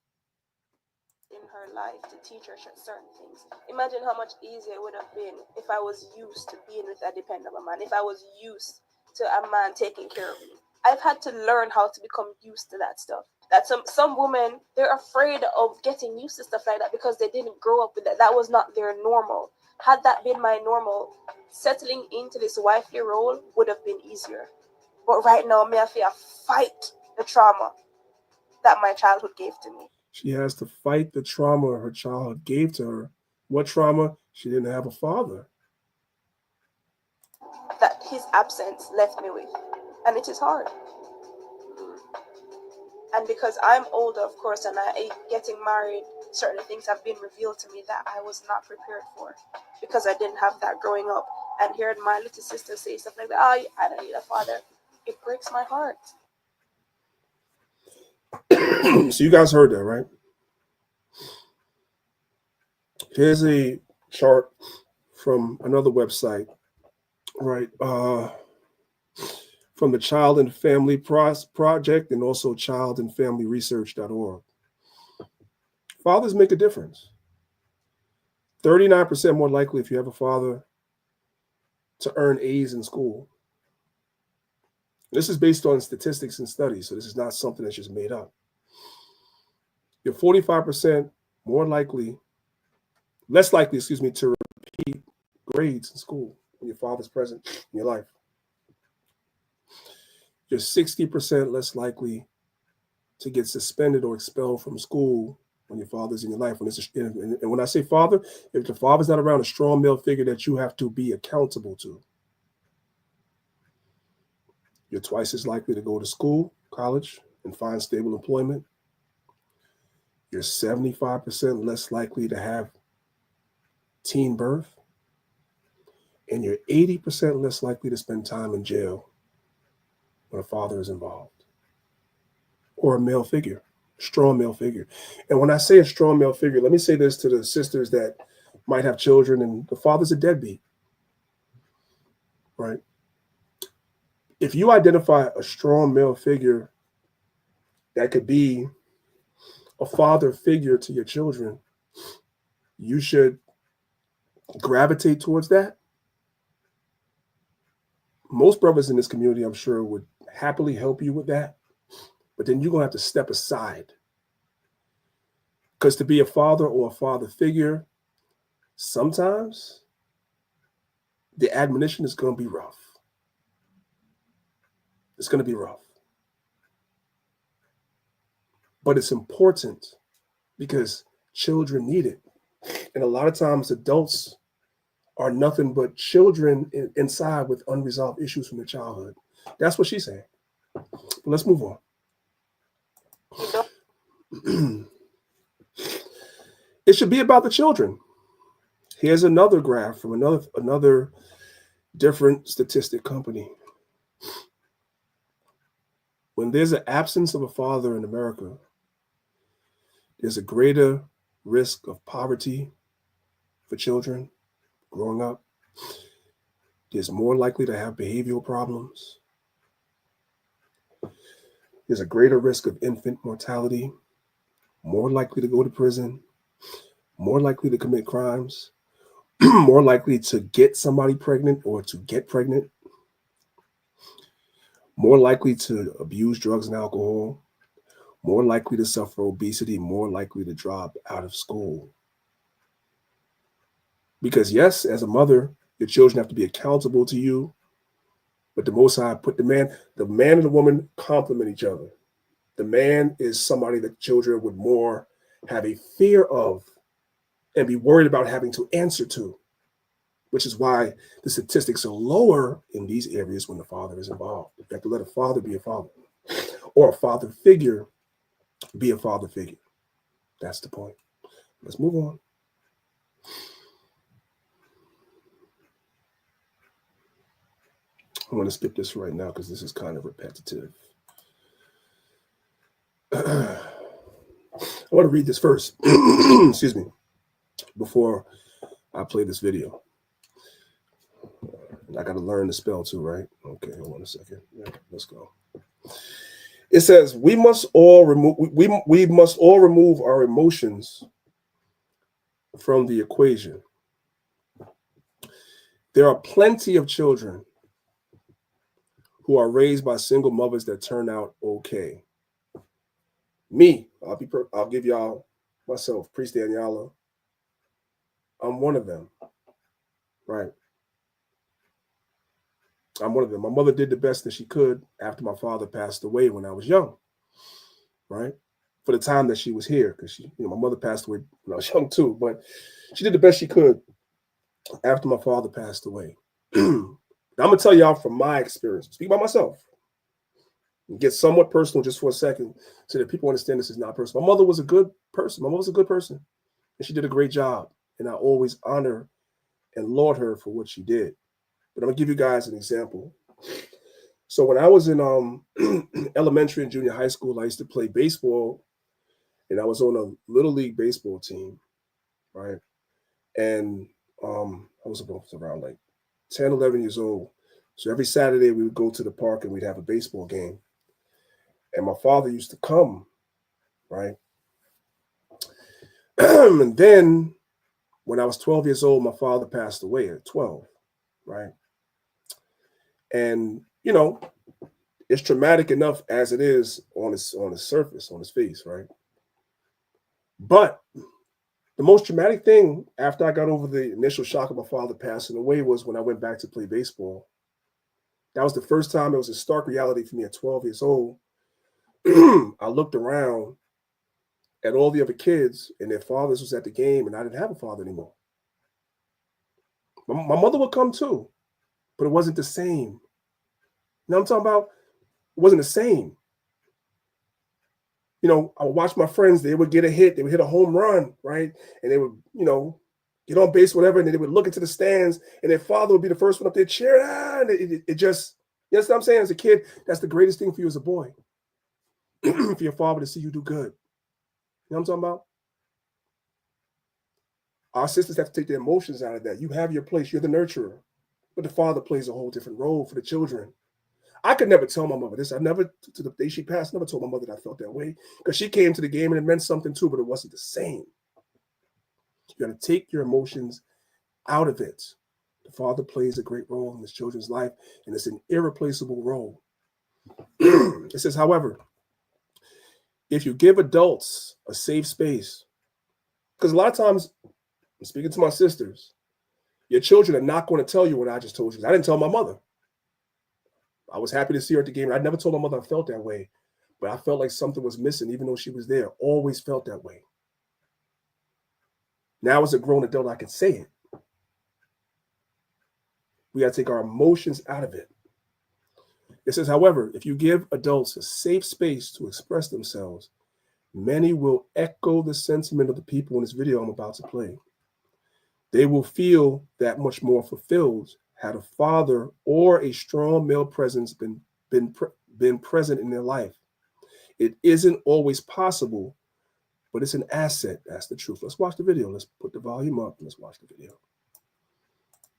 In her life to teach her certain things. Imagine how much easier it would have been if I was used to being with a dependable man, if I was used to a man taking care of me. I've had to learn how to become used to that stuff. That some women, they're afraid of getting used to stuff like that because they didn't grow up with that. That was not their normal. Had that been my normal, settling into this wifely role would have been easier. But right now, me I feel fight the trauma that my childhood gave to me. She has to fight the trauma her childhood gave to her. What trauma? She didn't have a father. That his absence left me with. And it is hard. And because I'm older, of course, and I getting married, certain things have been revealed to me that I was not prepared for because I didn't have that growing up. And hearing my little sister say stuff like that, oh, I don't need a father, it breaks my heart. So you guys heard that, right? Here's a chart from another website, right? From the Child and Family Project and also childandfamilyresearch.org. Fathers make a difference. 39% more likely if you have a father to earn A's in school. This is based on statistics and studies, so this is not something that's just made up. You're 45% less likely, to repeat grades in school when your father's present in your life. You're 60% less likely to get suspended or expelled from school when your father's in your life. And when I say father, if the father's not around, a strong male figure that you have to be accountable to. You're twice as likely to go to school, college, and find stable employment. You're 75% less likely to have teen birth. And you're 80% less likely to spend time in jail when a father is involved. Or a male figure, strong male figure. And when I say a strong male figure, let me say this to the sisters that might have children and the father's a deadbeat, right? If you identify a strong male figure that could be a father figure to your children, you should gravitate towards that. Most brothers in this community, I'm sure, would happily help you with that. But then you're going to have to step aside. Because to be a father or a father figure, sometimes the admonition is going to be rough. It's going to be rough. But it's important because children need it. And a lot of times adults are nothing but children inside with unresolved issues from their childhood. That's what she's saying. But let's move on. It should be about the children. Here's another graph from another different statistic company. when there's an absence of a father in America, there's a greater risk of poverty for children growing up. There's more likely to have behavioral problems. There's a greater risk of infant mortality, more likely to go to prison, more likely to commit crimes, more likely to get somebody pregnant or to get pregnant, more likely to abuse drugs and alcohol, more likely to suffer obesity, more likely to drop out of school. Because yes, as a mother, your children have to be accountable to you, but the Most High put the man and the woman complement each other. The man is somebody that children would more have a fear of and be worried about having to answer to, which is why the statistics are lower in these areas when the father is involved. You have to let a father be a father, or a father figure be a father figure. That's the point. Let's move on. I want to skip this right now because this is kind of repetitive. I want to read this first, excuse me, before I play this video. And I got to learn to spell too, right? Okay, hold on a second. Yeah, let's go. It says, we must all remove our emotions from the equation. There are plenty of children who are raised by single mothers that turn out okay. Me, I'll give y'all myself, Priest Danyaahla. I'm one of them, right? I'm one of them. My mother did the best that she could after my father passed away when I was young, right? For the time that she was here, because my mother passed away when I was young too, but she did the best she could after my father passed away. I'm gonna tell y'all from my experience, speak about myself, and get somewhat personal just for a second so that people understand this is not personal. My mother was a good person. My mother was a good person, and she did a great job, and I always honor and laud her for what she did. But I'm gonna give you guys an example. So when I was in elementary and junior high school, I used to play baseball, and I was on a little league baseball team, right? And I was around like 10, 11 years old. So every Saturday we would go to the park and we'd have a baseball game. And my father used to come, right? And then when I was 12 years old, my father passed away at 12, right? And, it's traumatic enough as it is on his surface, on his face, right? But the most traumatic thing after I got over the initial shock of my father passing away was when I went back to play baseball. That was the first time it was a stark reality for me at 12 years old. I looked around at all the other kids and their fathers was at the game, and I didn't have a father anymore. My mother would come too, but it wasn't the same. You know what I'm talking about? It wasn't the same. I would watch my friends, they would get a hit, they would hit a home run, right? And they would, get on base, whatever, and then they would look into the stands, and their father would be the first one up there cheering. And it just, you know what I'm saying? As a kid, that's the greatest thing for you as a boy. For your father to see you do good. You know what I'm talking about? Our sisters have to take their emotions out of that. You have your place, you're the nurturer. But the father plays a whole different role for the children. I could never tell my mother this. I never, to the day she passed, never told my mother that I felt that way. Because she came to the game and it meant something too, but it wasn't the same. You got to take your emotions out of it. The father plays a great role in his children's life, and it's an irreplaceable role. It says, however, if you give adults a safe space, because a lot of times, I'm speaking to my sisters, your children are not going to tell you what I just told you. I didn't tell my mother. I was happy to see her at the game. I never told my mother I felt that way, but I felt like something was missing, even though she was there. Always felt that way. Now, as a grown adult, I can say it. We got to take our emotions out of it. It says, however, if you give adults a safe space to express themselves, many will echo the sentiment of the people in this video I'm about to play. They will feel that much more fulfilled had a father or a strong male presence been been present in their life. It isn't always possible, but it's an asset. That's the truth. Let's watch the video. Let's put the volume up. Let's watch the video.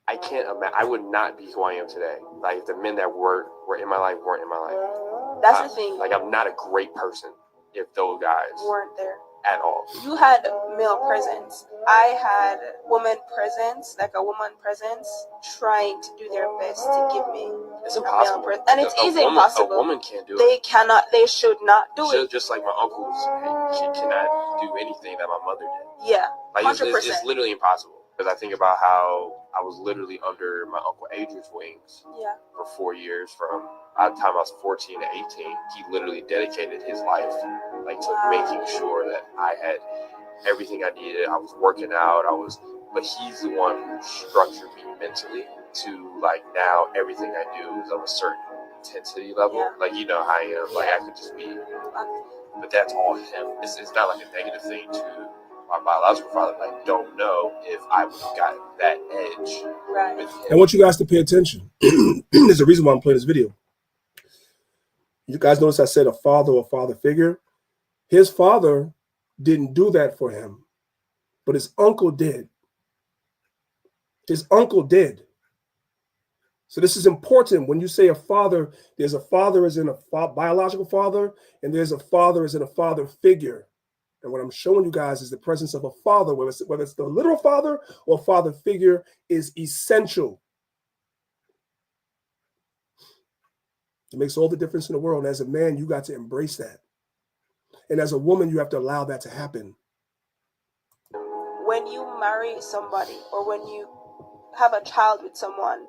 I can't imagine. I would not be who I am today. Like, if the men that were in my life weren't in my life. That's the thing. Like, I'm not a great person if those guys weren't there at all. You had male presence. I had woman presence, like a woman presence, trying to do their best to give me it's impossible. Male and it is impossible. A woman can't do it. They cannot. They should not do it. Just like my uncles, she cannot do anything that my mother did. Yeah, like 100%. It's literally impossible. Because I think about how I was literally under my Uncle Adrian's wings for 4 years. From the time I was 14 to 18, he literally dedicated his life like to making sure that I had everything I needed. I was working out. But he's the one who structured me mentally to like now everything I do is of a certain intensity level. Yeah. Like, you know how I am. Like, I could just be, but that's all him. It's not like a negative thing to my biological father. I don't know if I would have gotten that edge with him. I want you guys to pay attention. There's a reason why I'm playing this video. You guys notice I said a father or father figure. His father didn't do that for him, but his uncle did. His uncle did. So this is important. When you say a father, there's a father as in a biological father, and there's a father as in a father figure. And what I'm showing you guys is the presence of a father, whether it's the literal father or father figure, is essential. It makes all the difference in the world. And as a man, you got to embrace that. And as a woman, you have to allow that to happen. When you marry somebody or when you have a child with someone,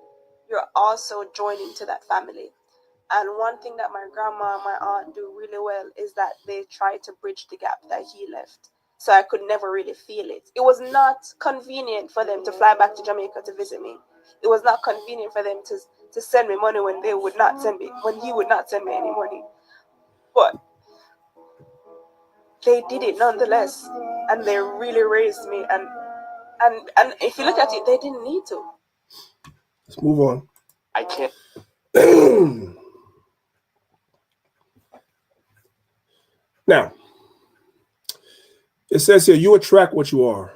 you're also joining to that family. And one thing that my grandma and my aunt do really well is that they try to bridge the gap that he left. So I could never really feel it. It was not convenient for them to fly back to Jamaica to visit me. It was not convenient for them to send me money when he would not send me any money. But they did it nonetheless. And they really raised me. And if you look at it, they didn't need to. Let's move on. I can't. Now, it says here, you attract what you are.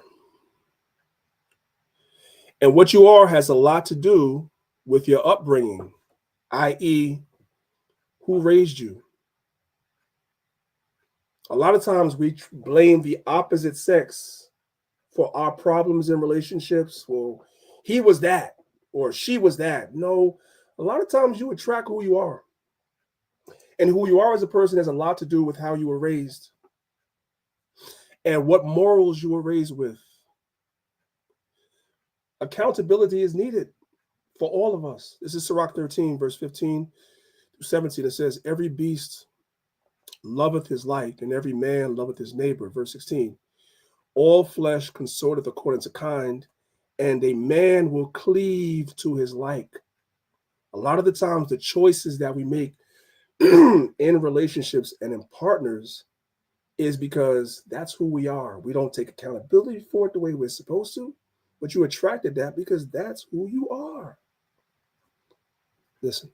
And what you are has a lot to do with your upbringing, i.e., who raised you. A lot of times we blame the opposite sex for our problems in relationships. Well, he was that or she was that. No, a lot of times you attract who you are. And who you are as a person has a lot to do with how you were raised and what morals you were raised with. Accountability is needed for all of us. This is Sirach 13, verse 15 through 17. It says, every beast loveth his like, and every man loveth his neighbor. Verse 16, all flesh consorteth according to kind, and a man will cleave to his like. A lot of the times the choices that we make in relationships and in partners is because that's who we are. We don't take accountability for it the way we're supposed to, but you attracted that because that's who you are. Listen.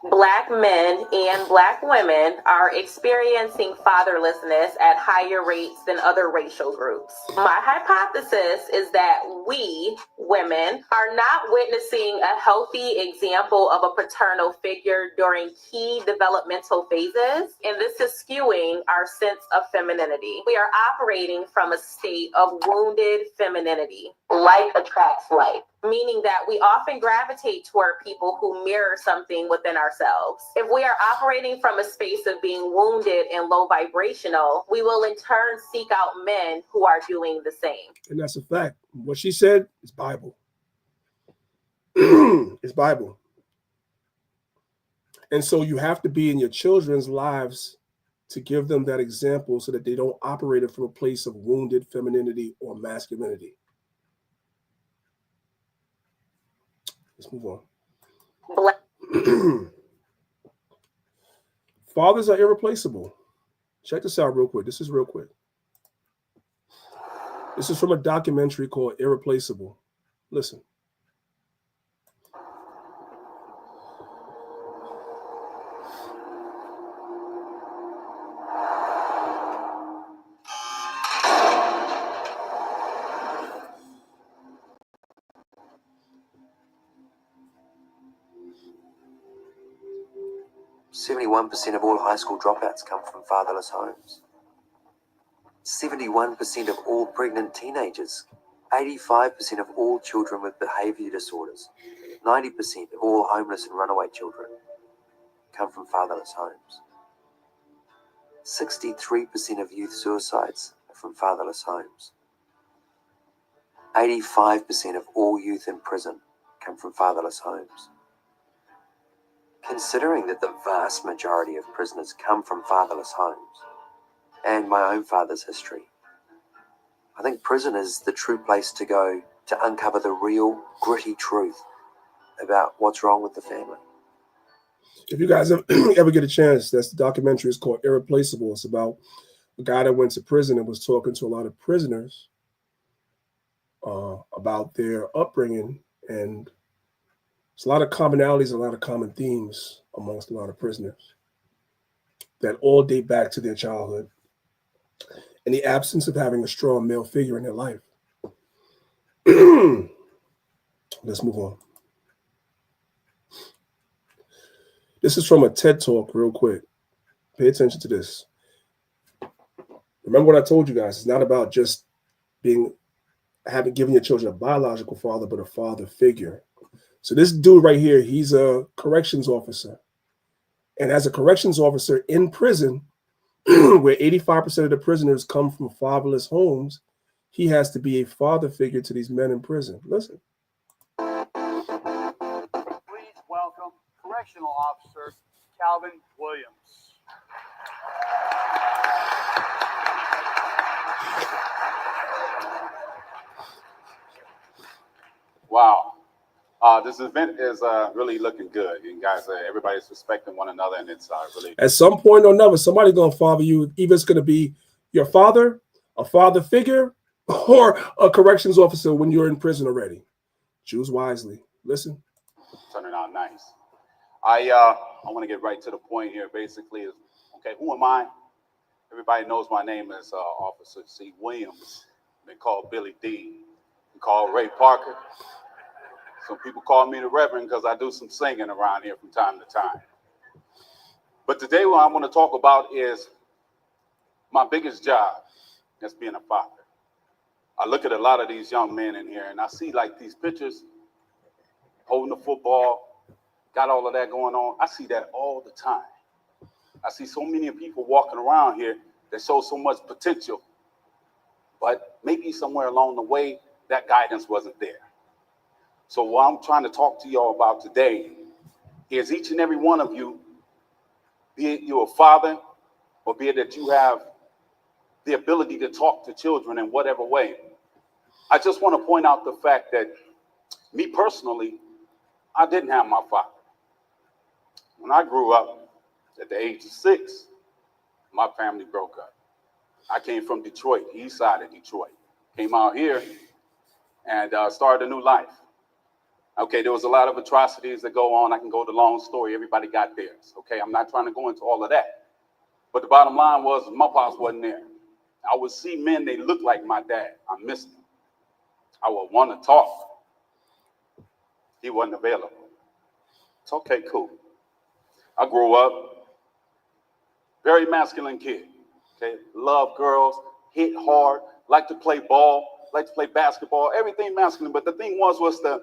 Black men and Black women are experiencing fatherlessness at higher rates than other racial groups. My hypothesis is that we, women, are not witnessing a healthy example of a paternal figure during key developmental phases, and this is skewing our sense of femininity. We are operating from a state of wounded femininity. Like attracts like, meaning that we often gravitate toward people who mirror something within ourselves. If we are operating from a space of being wounded and low vibrational, we will in turn seek out men who are doing the same. And that's a fact. What she said is Bible. It's Bible. And so you have to be in your children's lives to give them that example so that they don't operate it from a place of wounded femininity or masculinity. Let's move on. Fathers are irreplaceable. Check this out real quick. This is real quick. This is from a documentary called Irreplaceable. Listen. 71% of all high school dropouts come from fatherless homes. 71% of all pregnant teenagers, 85% of all children with behaviour disorders, 90% of all homeless and runaway children come from fatherless homes. 63% of youth suicides are from fatherless homes. 85% of all youth in prison come from fatherless homes. Considering that the vast majority of prisoners come from fatherless homes, and my own father's history, I think prison is the true place to go to uncover the real, gritty truth about what's wrong with the family. If you guys ever get a chance, that's the documentary is called Irreplaceable. It's about a guy that went to prison and was talking to a lot of prisoners about their upbringing, and there's a lot of commonalities, a lot of common themes amongst a lot of prisoners that all date back to their childhood and the absence of having a strong male figure in their life. Let's move on. This is from a TED Talk real quick. Pay attention to this. Remember what I told you guys. It's not about just giving your children a biological father, but a father figure. So this dude right here, he's a corrections officer. And as a corrections officer in prison, where 85% of the prisoners come from fatherless homes, he has to be a father figure to these men in prison. Listen. Please welcome Correctional Officer Calvin Williams. Wow. This event is really looking good. And guys, everybody's respecting one another, and it's really... At some point or another, somebody's going to father you. Either it's going to be your father, a father figure, or a corrections officer when you're in prison already. Choose wisely. Listen. Turning out nice. I want to get right to the point here. Basically, is okay. Who am I? Everybody knows my name is Officer C. Williams. Been called Billy D. Been called Ray Parker. Some people call me the Reverend because I do some singing around here from time to time. But today what I want to talk about is my biggest job, that's being a father. I look at a lot of these young men in here and I see like these pictures, holding the football, got all of that going on. I see that all the time. I see so many people walking around here that show so much potential, but maybe somewhere along the way, that guidance wasn't there. So what I'm trying to talk to y'all about today is each and every one of you, be it you're a father or be it that you have the ability to talk to children in whatever way. I just want to point out the fact that me personally, I didn't have my father. When I grew up at the age of 6, my family broke up. I came from Detroit, east side of Detroit. Came out here and started a new life. Okay, there was a lot of atrocities that go on. I can go the long story. Everybody got theirs. Okay, I'm not trying to go into all of that. But the bottom line was my pops wasn't there. I would see men, they looked like my dad. I missed them. I would want to talk. He wasn't available. It's okay, cool. I grew up, very masculine kid. Okay, love girls, hit hard, like to play ball, like to play basketball, everything masculine. But the thing was the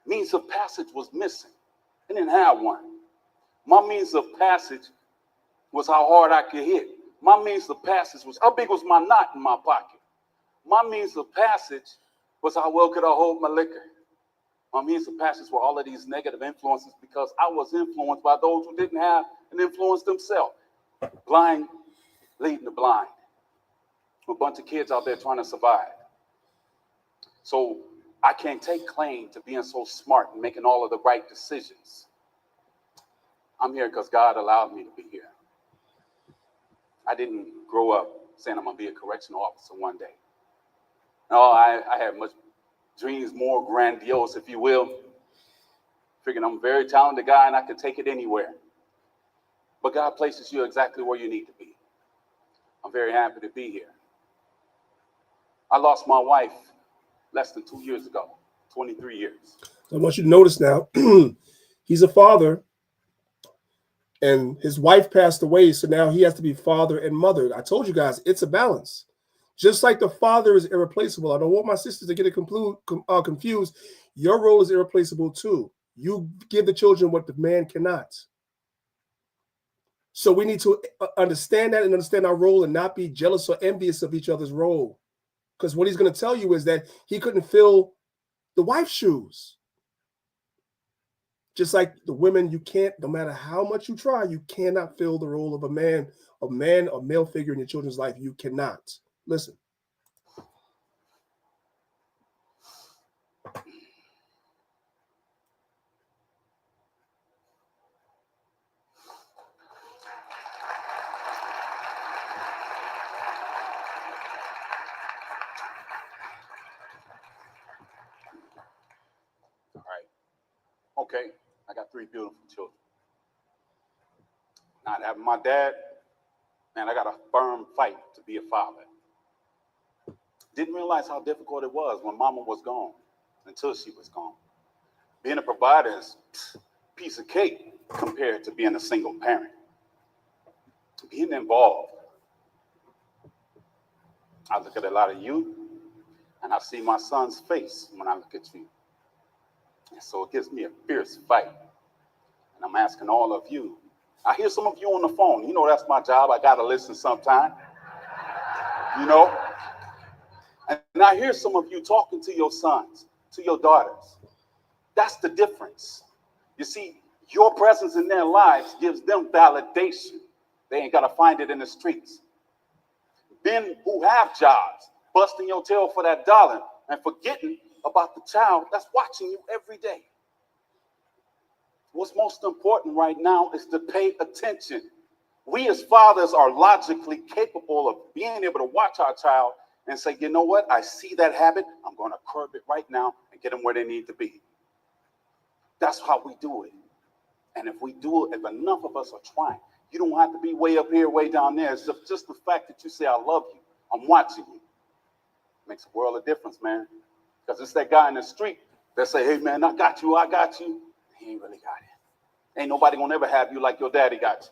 means of passage was missing. I didn't have one. My means of passage was how hard I could hit. My means of passage was how big was my knot in my pocket. My means of passage was how well could I hold my liquor. My means of passage were all of these negative influences because I was influenced by those who didn't have an influence themselves. Blind leading the blind. A bunch of kids out there trying to survive. So I can't take claim to being so smart and making all of the right decisions. I'm here because God allowed me to be here. I didn't grow up saying I'm going to be a correctional officer one day. No, I had much dreams, more grandiose, if you will. Figuring I'm a very talented guy and I could take it anywhere. But God places you exactly where you need to be. I'm very happy to be here. I lost my wife less than 2 years ago, 23 years. So I want you to notice now, he's a father, And his wife passed away, so now he has to be father and mother. I told you guys, it's a balance. Just like the father is irreplaceable. I don't want my sisters to get it confused. Your role is irreplaceable too. You give the children what the man cannot. So we need to understand that and understand our role and not be jealous or envious of each other's role. Because what he's going to tell you is that he couldn't fill the wife's shoes. Just like the women, you can't, no matter how much you try, you cannot fill the role of a man, or male figure in your children's life. You cannot. Listen. All right. Okay. I got 3 beautiful children. Not having my dad, man, I got a firm fight to be a father. Didn't realize how difficult it was when mama was gone until she was gone. Being a provider is a piece of cake compared to being a single parent. Being involved. I look at a lot of you and I see my son's face when I look at you. And so it gives me a fierce fight. And I'm asking all of you. I hear some of you on the phone. You know, that's my job. I got to listen sometime. You know? And I hear some of you talking to your sons, to your daughters. That's the difference. You see, your presence in their lives gives them validation. They ain't got to find it in the streets. Men who have jobs, busting your tail for that dollar and forgetting about the child that's watching you every day. What's most important right now is to pay attention. We as fathers are logically capable of being able to watch our child and say, you know what? I see that habit. I'm going to curb it right now and get them where they need to be. That's how we do it. And if we do it, if enough of us are trying, you don't have to be way up here, way down there. It's just the fact that you say, I love you. I'm watching you. Makes a world of difference, man. Because it's that guy in the street that say, hey, man, I got you. He ain't really got it. Ain't nobody going to ever have you like your daddy got you.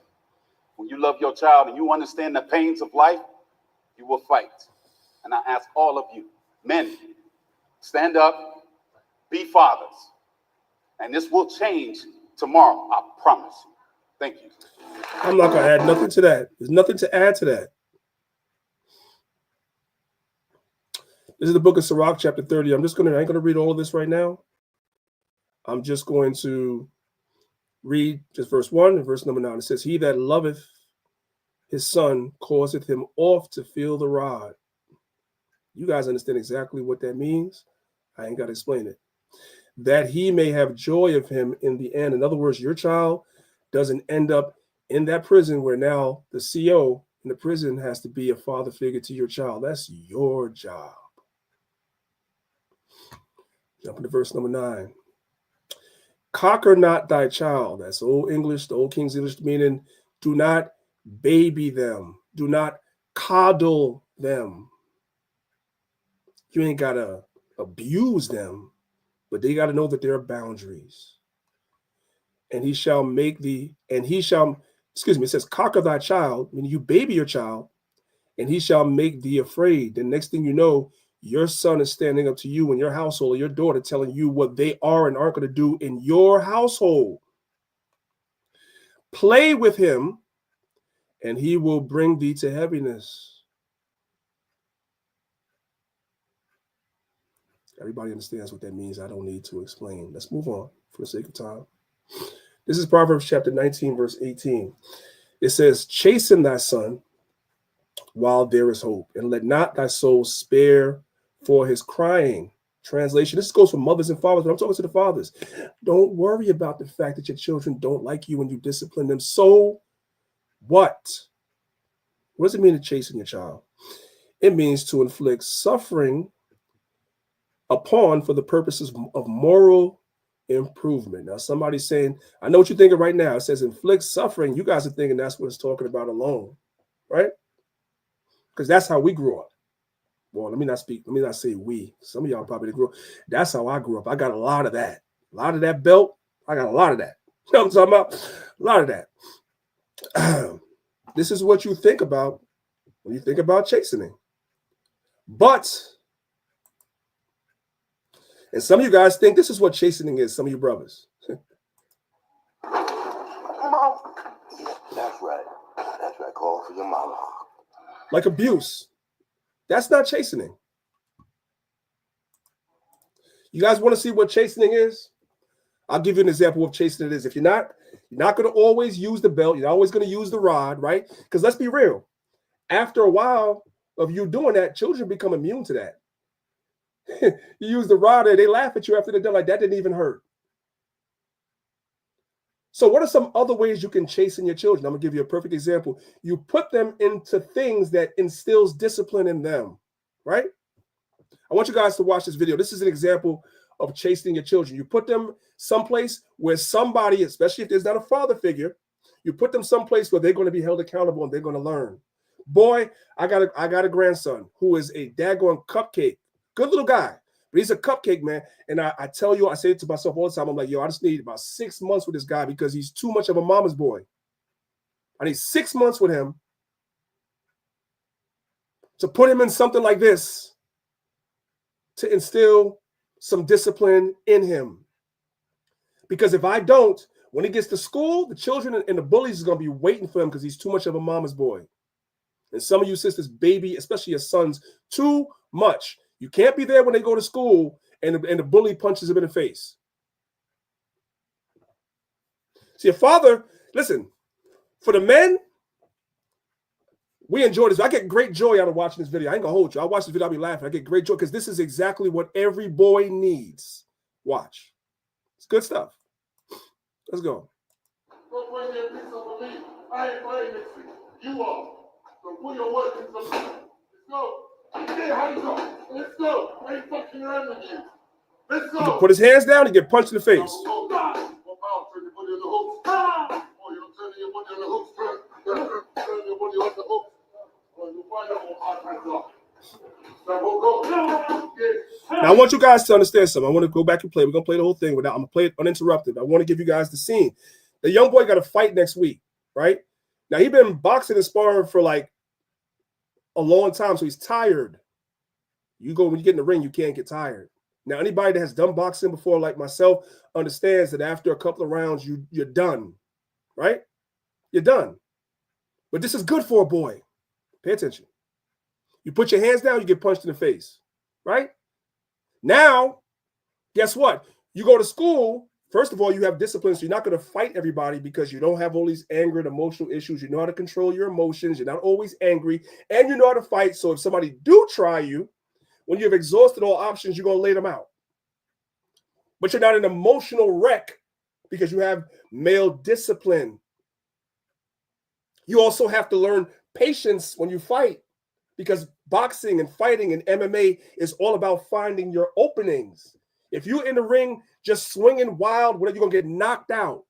When you love your child and you understand the pains of life, you will fight. And I ask all of you, men, stand up, be fathers. And this will change tomorrow, I promise you. Thank you. I'm not going to add nothing to that. There's nothing to add to that. This is the book of Sirach, chapter 30. I ain't going to read all of this right now. I'm just going to read just verse 1 and verse number 9. It says, he that loveth his son causeth him oft to feel the rod. You guys understand exactly what that means. I ain't got to explain it. That he may have joy of him in the end. In other words, your child doesn't end up in that prison where now the CO in the prison has to be a father figure to your child. That's your job. Jump into verse number 9. Cocker not thy child. That's old English, the old King's English, meaning do not baby them. Do not coddle them. You ain't got to abuse them, but they got to know that there are boundaries. And it says, cocker thy child, meaning you baby your child, and he shall make thee afraid. The next thing you know, your son is standing up to you in your household, or your daughter telling you what they are and aren't going to do in your household. Play with him, and he will bring thee to heaviness. Everybody understands what that means. I don't need to explain. Let's move on for the sake of time. This is Proverbs chapter 19, verse 18. It says, chasten thy son while there is hope, and let not thy soul spare for his crying. Translation, this goes for mothers and fathers, but I'm talking to the fathers. Don't worry about the fact that your children don't like you when you discipline them. So what? What does it mean to chasten your child? It means to inflict suffering upon for the purposes of moral improvement. Now, somebody's saying, I know what you're thinking right now. It says inflict suffering. You guys are thinking that's what it's talking about alone, right? Because that's how we grew up. Well, let me not say we. Some of y'all probably grew up. That's how I grew up. I got a lot of that. A lot of that belt. I got a lot of that. You know what I'm talking about? A lot of that. This is what you think about when you think about chastening. But, and some of you guys think this is what chastening is, some of you brothers. Mom. That's right. That's right. Call for your mama. Like abuse. That's not chastening. You guys want to see what chastening is? I'll give you an example of chastening it is. If you're not going to always use the belt. You're always going to use the rod, right? Because let's be real. After a while of you doing that, children become immune to that. You use the rod and they laugh at you after they're done, like that didn't even hurt. So what are some other ways you can chasten your children? I'm going to give you a perfect example. You put them into things that instills discipline in them, right? I want you guys to watch this video. This is an example of chastening your children. You put them someplace where somebody, especially if there's not a father figure, you put them someplace where they're going to be held accountable and they're going to learn. Boy, I got a grandson who is a daggone cupcake. Good little guy, but he's a cupcake, man. And I tell you, I say it to myself all the time. I'm like, yo, I just need about 6 months with this guy because he's too much of a mama's boy. I need 6 months with him to put him in something like this to instill some discipline in him. Because if I don't, when he gets to school, the children and the bullies is going to be waiting for him because he's too much of a mama's boy. And some of you sisters, baby, especially your sons, too much. You can't be there when they go to school and the bully punches him in the face. See, a father, listen, for the men, we enjoy this. I get great joy out of watching this video. I ain't going to hold you. I watch this video, I'll be laughing. I get great joy because this is exactly what every boy needs. Watch. It's good stuff. Let's go. Don't bring me a piece of me. I ain't playing this thing. You are. So put your work in some. Let's go. Get your hands up. Let's go. I ain't fucking around with you. Let's go. He can put his hands down and get punched in the face. Oh, God. Oh, turn your body on the hooks. Oh, you're turning your body on the hooks. Turn your body on the hooks. Oh, you'll find out what hard hands are. Now, I want you guys to understand something. I want to go back and play. We're going to play the whole thing without, I'm going to play it uninterrupted. I want to give you guys the scene. The young boy got a fight next week, right? Now, he's been boxing and sparring for like a long time, so he's tired. When you get in the ring, you can't get tired. Now, anybody that has done boxing before, like myself, understands that after a couple of rounds, you're done, right? You're done. But this is good for a boy. Pay attention. You put your hands down, you get punched in the face, right? Now, guess what? You go to school, first of all, you have discipline, so you're not going to fight everybody because you don't have all these anger and emotional issues. You know how to control your emotions. You're not always angry, and you know how to fight. So if somebody do try you, when you've exhausted all options, you're going to lay them out. But you're not an emotional wreck because you have male discipline. You also have to learn patience when you fight. Because boxing and fighting and MMA is all about finding your openings. If you're in the ring just swinging wild, whatever, you're going to get knocked out.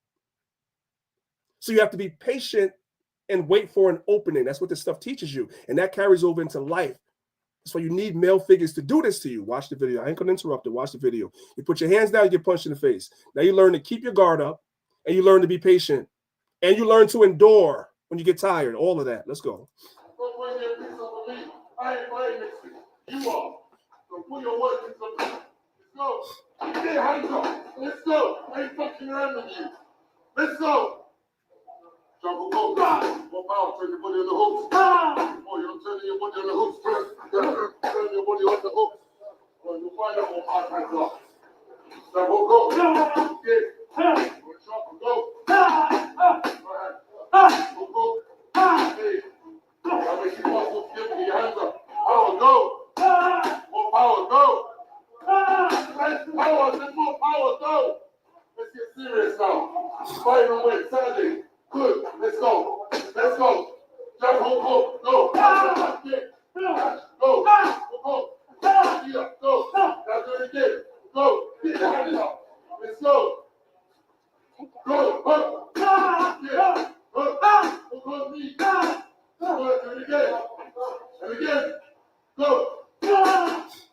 So you have to be patient and wait for an opening. That's what this stuff teaches you. And that carries over into life. That's why you need male figures to do this to you. Watch the video. I ain't going to interrupt it. Watch the video. You put your hands down, you get punched in the face. Now you learn to keep your guard up, and you learn to be patient. And you learn to endure when you get tired. All of that. Let's go. Don't bring me a piece of me. I ain't playing this thing. You are. So put your work in some. Let's go. Get your hands up. Let's go. I ain't fucking around with you. Let's go. Jump go. Pop out. Turn your body on the hooks. Oh, you're turning your body on the hooks. Turn your body on the hooks. Oh, you'll find out what hard hands are. Jump go. Get. Jump go. Go. Hey. I make you muscle skip with your hands up. Power, go. More power, go. Less power, more power, go. Let's get serious now. Fighting away, Saturday. Good. Let's go. Let's go. Jump, go. Go. Go. Go. Yeah, go. Now do it again. Go. Get your hands up. Let's go. Go. Go. Yeah. Go. Go. Me. Go. Do it again. And again. Go. Go.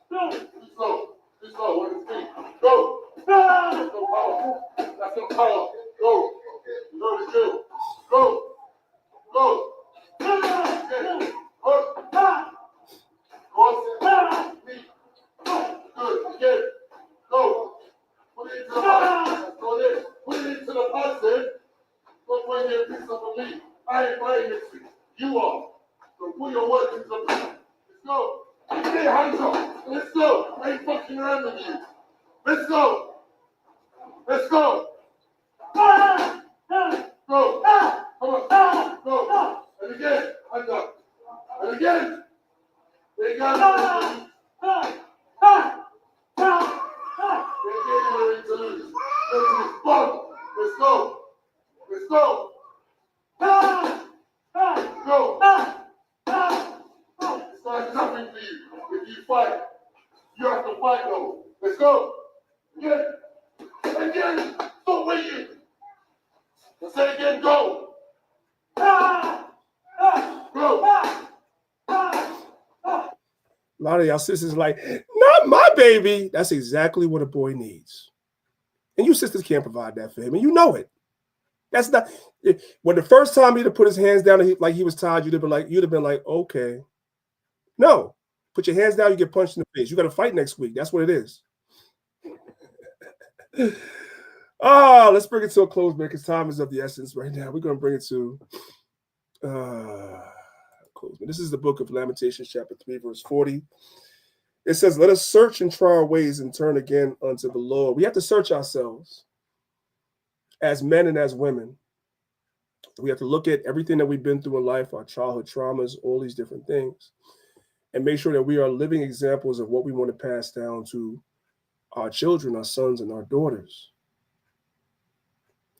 Too slow. Too slow. On his feet. Go. That's no power. That's no power. Go. You know the drill. Go. So then, put it into the person. Don't bring me a piece of me. I ain't playing this shit. You are. So put your work into the Let's go. Hey, hands up. Let's go. I ain't fucking around with you. Let's go. Let's go. Go. Come on. Go. And again. Hands up. And again. They got it. Let's go. Let's go. Go. It's not nothing for you. If you fight, you have to fight though. Let's go. Again. Again. Stop waiting. Let's say again, go. Go. A lot of y'all sisters like, not my baby. That's exactly what a boy needs. And you sisters can't provide that for him. And you know it. That's not, when the first time he'd have put his hands down and like he was tired, you'd have been like, okay. No. Put your hands down, you get punched in the face. You got to fight next week. That's what it is. Let's bring it to a close, man, because time is of the essence right now. We're going to bring it to close. This is the book of Lamentations, chapter 3, verse 40. It says, let us search and try our ways and turn again unto the Lord. We have to search ourselves as men and as women. We have to look at everything that we've been through in life, our childhood traumas, all these different things, and make sure that we are living examples of what we want to pass down to our children, our sons and our daughters.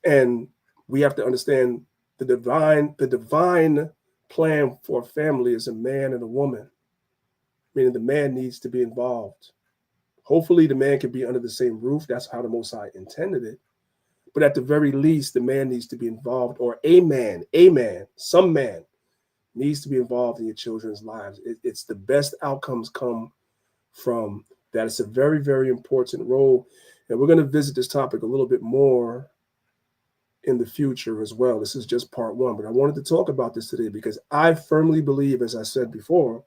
And we have to understand the divine plan for a family is a man and a woman, meaning the man needs to be involved. Hopefully the man can be under the same roof. That's how the Most High intended it. But at the very least, the man needs to be involved, or some man needs to be involved in your children's lives. It's the best outcomes come from that. It's a very, very important role. And we're going to visit this topic a little bit more in the future as well. This is just part one, but I wanted to talk about this today because I firmly believe, as I said before,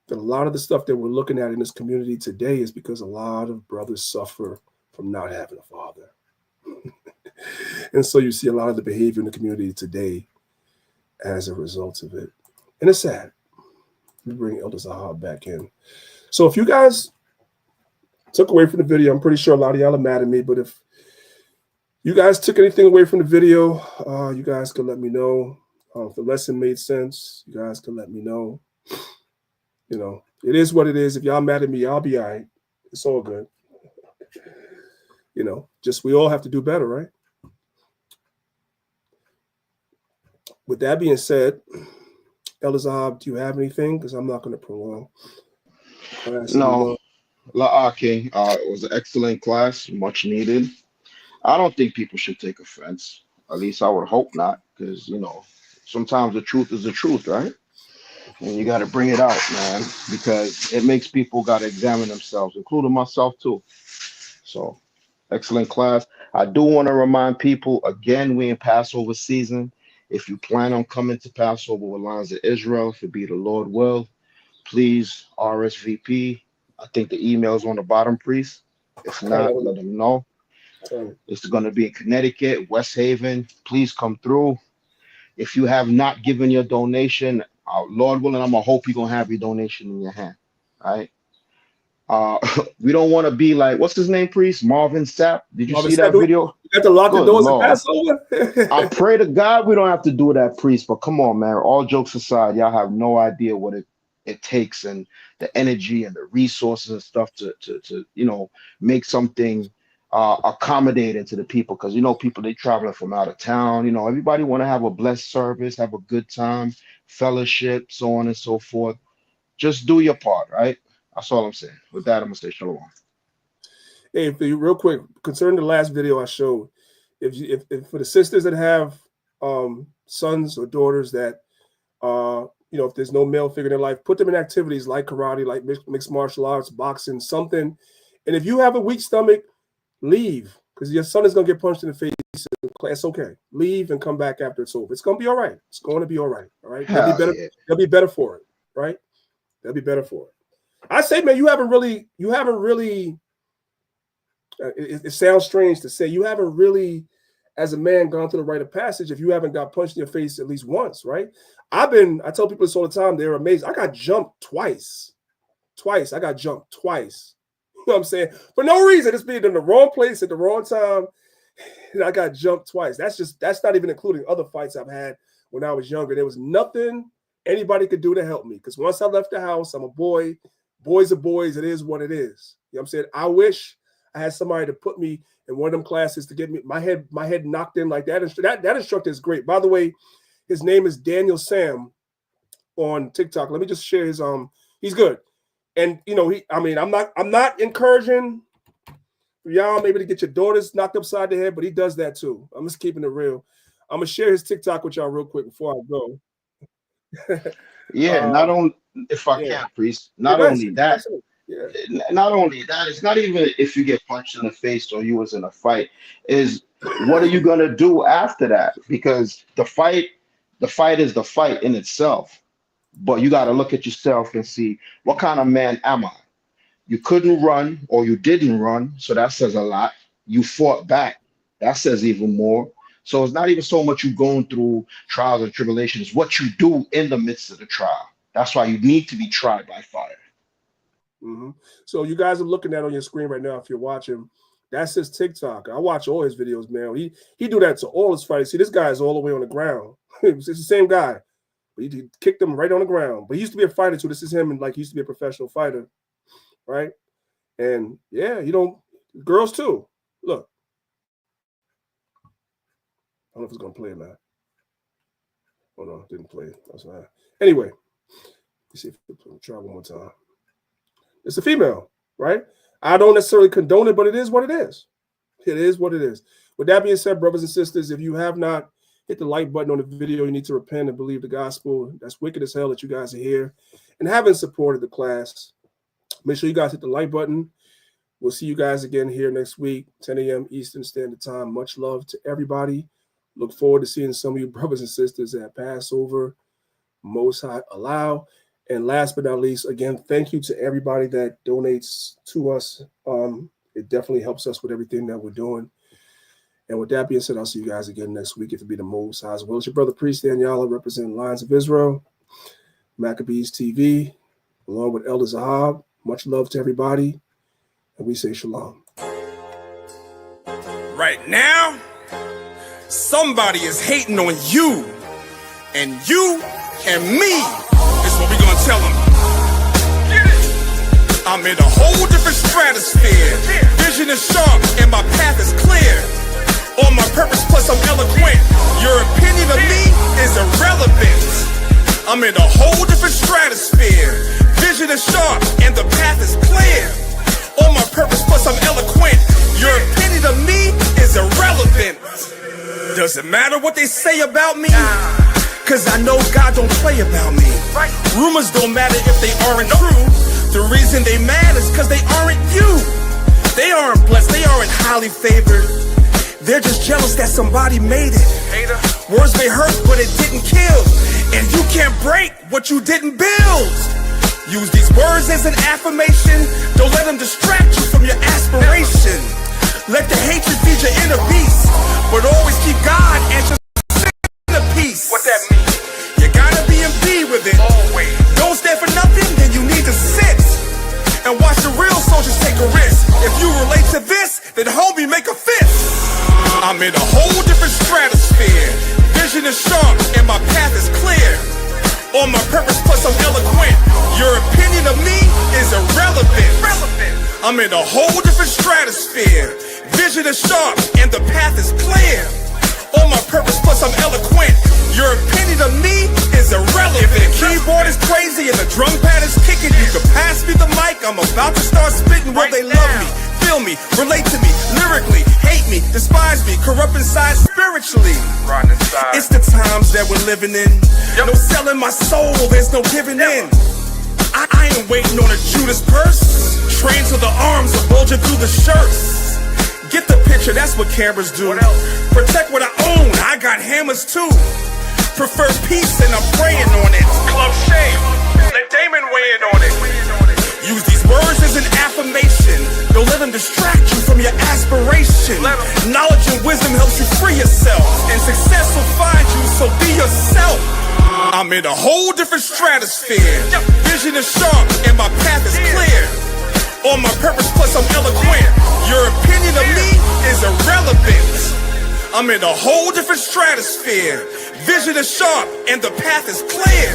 that a lot of the stuff that we're looking at in this community today is because a lot of brothers suffer from not having a father. And so you see a lot of the behavior in the community today as a result of it. And it's sad. We bring Elder Zahab back in. So if you guys took away from the video, I'm pretty sure a lot of y'all are mad at me, but if you guys took anything away from the video, you guys can let me know. If the lesson made sense, you guys can let me know. You know, it is what it is. If y'all mad at me, I'll be all right. It's all good. You know, just we all have to do better, right? With that being said, Elder Zahab, do you have anything? Because I'm not going to prolong class. No, La'aki, it was an excellent class, much needed. I don't think people should take offense. At least I would hope not, because, you know, sometimes the truth is the truth, right? And you got to bring it out, man, because it makes people got to examine themselves, including myself, too. So, excellent class. I do want to remind people, again, we in Passover season. If you plan on coming to Passover with Lions of Israel, if it be the Lord will, please RSVP. I think the email is on the bottom, priest. If not, let them know. It's going to be in Connecticut, West Haven. Please come through. If you have not given your donation, Lord willing, I'm going to hope you're going to have your donation in your hand. All right. We don't want to be like, what's his name, priest? Marvin Sapp. Did you see that video? You got to lock the doors at Passover? I pray to God we don't have to do that, priest. But come on, man. All jokes aside, y'all have no idea what it takes and the energy and the resources and stuff to you know, make something accommodating to the people. Because, you know, people, they traveling from out of town. You know, everybody want to have a blessed service, have a good time, fellowship, so on and so forth. Just do your part, right? That's all I'm saying. With that, I'm going to stay shalom. Hey, real quick, concerning the last video I showed, if for the sisters that have sons or daughters that, you know, if there's no male figure in their life, put them in activities like karate, like mixed martial arts, boxing, something. And if you have a weak stomach, leave, because your son is going to get punched in the face. It's okay. Leave and come back after it's over. It's going to be all right. It's going to be all right. All right. They'll be better for it. Right. They'll be better for it. I say, man, you haven't really It sounds strange to say. You haven't really, as a man, gone through the rite of passage if you haven't got punched in your face at least once, right? I tell people this all the time. They're amazed. I got jumped twice. I got jumped twice. You know what I'm saying? For no reason. Just being in the wrong place at the wrong time. And I got jumped twice. That's not even including other fights I've had when I was younger. There was nothing anybody could do to help me. Because once I left the house, I'm a boy. Boys are boys. It is what it is. You know what I'm saying? I wish I had somebody to put me in one of them classes to get me my head knocked in like that. That instructor is great. By the way, his name is Daniel Sam on TikTok. Let me just share his he's good. And you know, I'm not encouraging y'all maybe to get your daughters knocked upside the head, but he does that too. I'm just keeping it real. I'm gonna share his TikTok with y'all real quick before I go. Yeah, not only if I can, priest. Not only that, it's not even if you get punched in the face or you was in a fight. Is what are you gonna do after that? Because the fight is the fight in itself. But you got to look at yourself and see, what kind of man am I? You couldn't run or you didn't run, so that says a lot. You fought back. That says even more. So it's not even so much you going through trials and tribulations, what you do in the midst of the trial. That's why you need to be tried by fire. Mm-hmm. So you guys are looking at on your screen right now, if you're watching, that's his TikTok. I watch all his videos, man. He do that to all his fights. See, this guy is all the way on the ground. It's the same guy. But he kicked him right on the ground. But he used to be a fighter too. This is him, and like he used to be a professional fighter, right? And yeah, girls too. Look, I don't know if it's gonna play or not. Oh no, it didn't play. That's fine. Anyway, let's see if we can try one more time. It's a female, right? I don't necessarily condone it, but it is what it is. It is what it is. With that being said, brothers and sisters, if you have not hit the like button on the video, you need to repent and believe the gospel. That's wicked as hell that you guys are here and haven't supported the class. Make sure you guys hit the like button. We'll see you guys again here next week, 10 a.m. Eastern Standard Time. Much love to everybody. Look forward to seeing some of you brothers and sisters at Passover. Most High allow. And last but not least, again, thank you to everybody that donates to us. It definitely helps us with everything that we're doing. And with that being said, I'll see you guys again next week. If it be the Most High as well. It's your brother Priest Danyaahla, representing Lions of Israel, Maccabeestv, along with Elder Zahab. Much love to everybody. And we say shalom. Right now, somebody is hating on you. And you and me is what we're going to tell them. I'm in a whole different stratosphere. Vision is sharp and my path is clear. On my purpose, plus I'm eloquent. Your opinion of me is irrelevant. I'm in a whole different stratosphere. Vision is sharp and the path is clear. On my purpose, plus I'm eloquent. Your opinion of me is irrelevant. Doesn't matter what they say about me, cause I know God don't play about me. Rumors don't matter if they aren't true. The reason they mad is cause they aren't you. They aren't blessed, they aren't highly favored. They're just jealous that somebody made it. Words may hurt, but it didn't kill. And you can't break what you didn't build. Use these words as an affirmation. Don't let them distract you from your aspiration. Let the hatred feed your inner beast, but always keep God and your inner peace. What that mean? You gotta be in B with it. Always. Don't stand for nothing, then you need to sit and watch the real soldiers take a risk. If you relate to this, then homie, make a fist. I'm in a whole different stratosphere. Vision is sharp and my path is clear. On my purpose, plus I'm eloquent. Your opinion of me is irrelevant. I'm in a whole different stratosphere. Vision is sharp and the path is clear. On my purpose, plus I'm eloquent. Your opinion of me is irrelevant. If the keyboard is crazy and the drum pad is kicking, you can pass me the mic. I'm about to start spitting. Will they love me? Feel me, relate to me, lyrically, hate me, despise me, corrupt inside spiritually. It's the times that we're living in. No selling my soul, there's no giving in. I ain't waiting on a Judas purse. Trained to the arms are bulging through the shirts. Get the picture, that's what cameras do. Protect what I own, I got hammers too. Prefer peace and I'm praying on it. Club Shame, let Damon weigh in on it. Use these words as an affirmation. Don't let them distract you from your vision. Knowledge and wisdom helps you free yourself, and success will find you, so be yourself. I'm in a whole different stratosphere. Vision is sharp and my path is clear. On my purpose, plus I'm eloquent. Your opinion of me is irrelevant. I'm in a whole different stratosphere. Vision is sharp and the path is clear.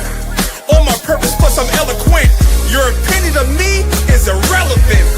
On my purpose, plus I'm eloquent. Your opinion of me is irrelevant.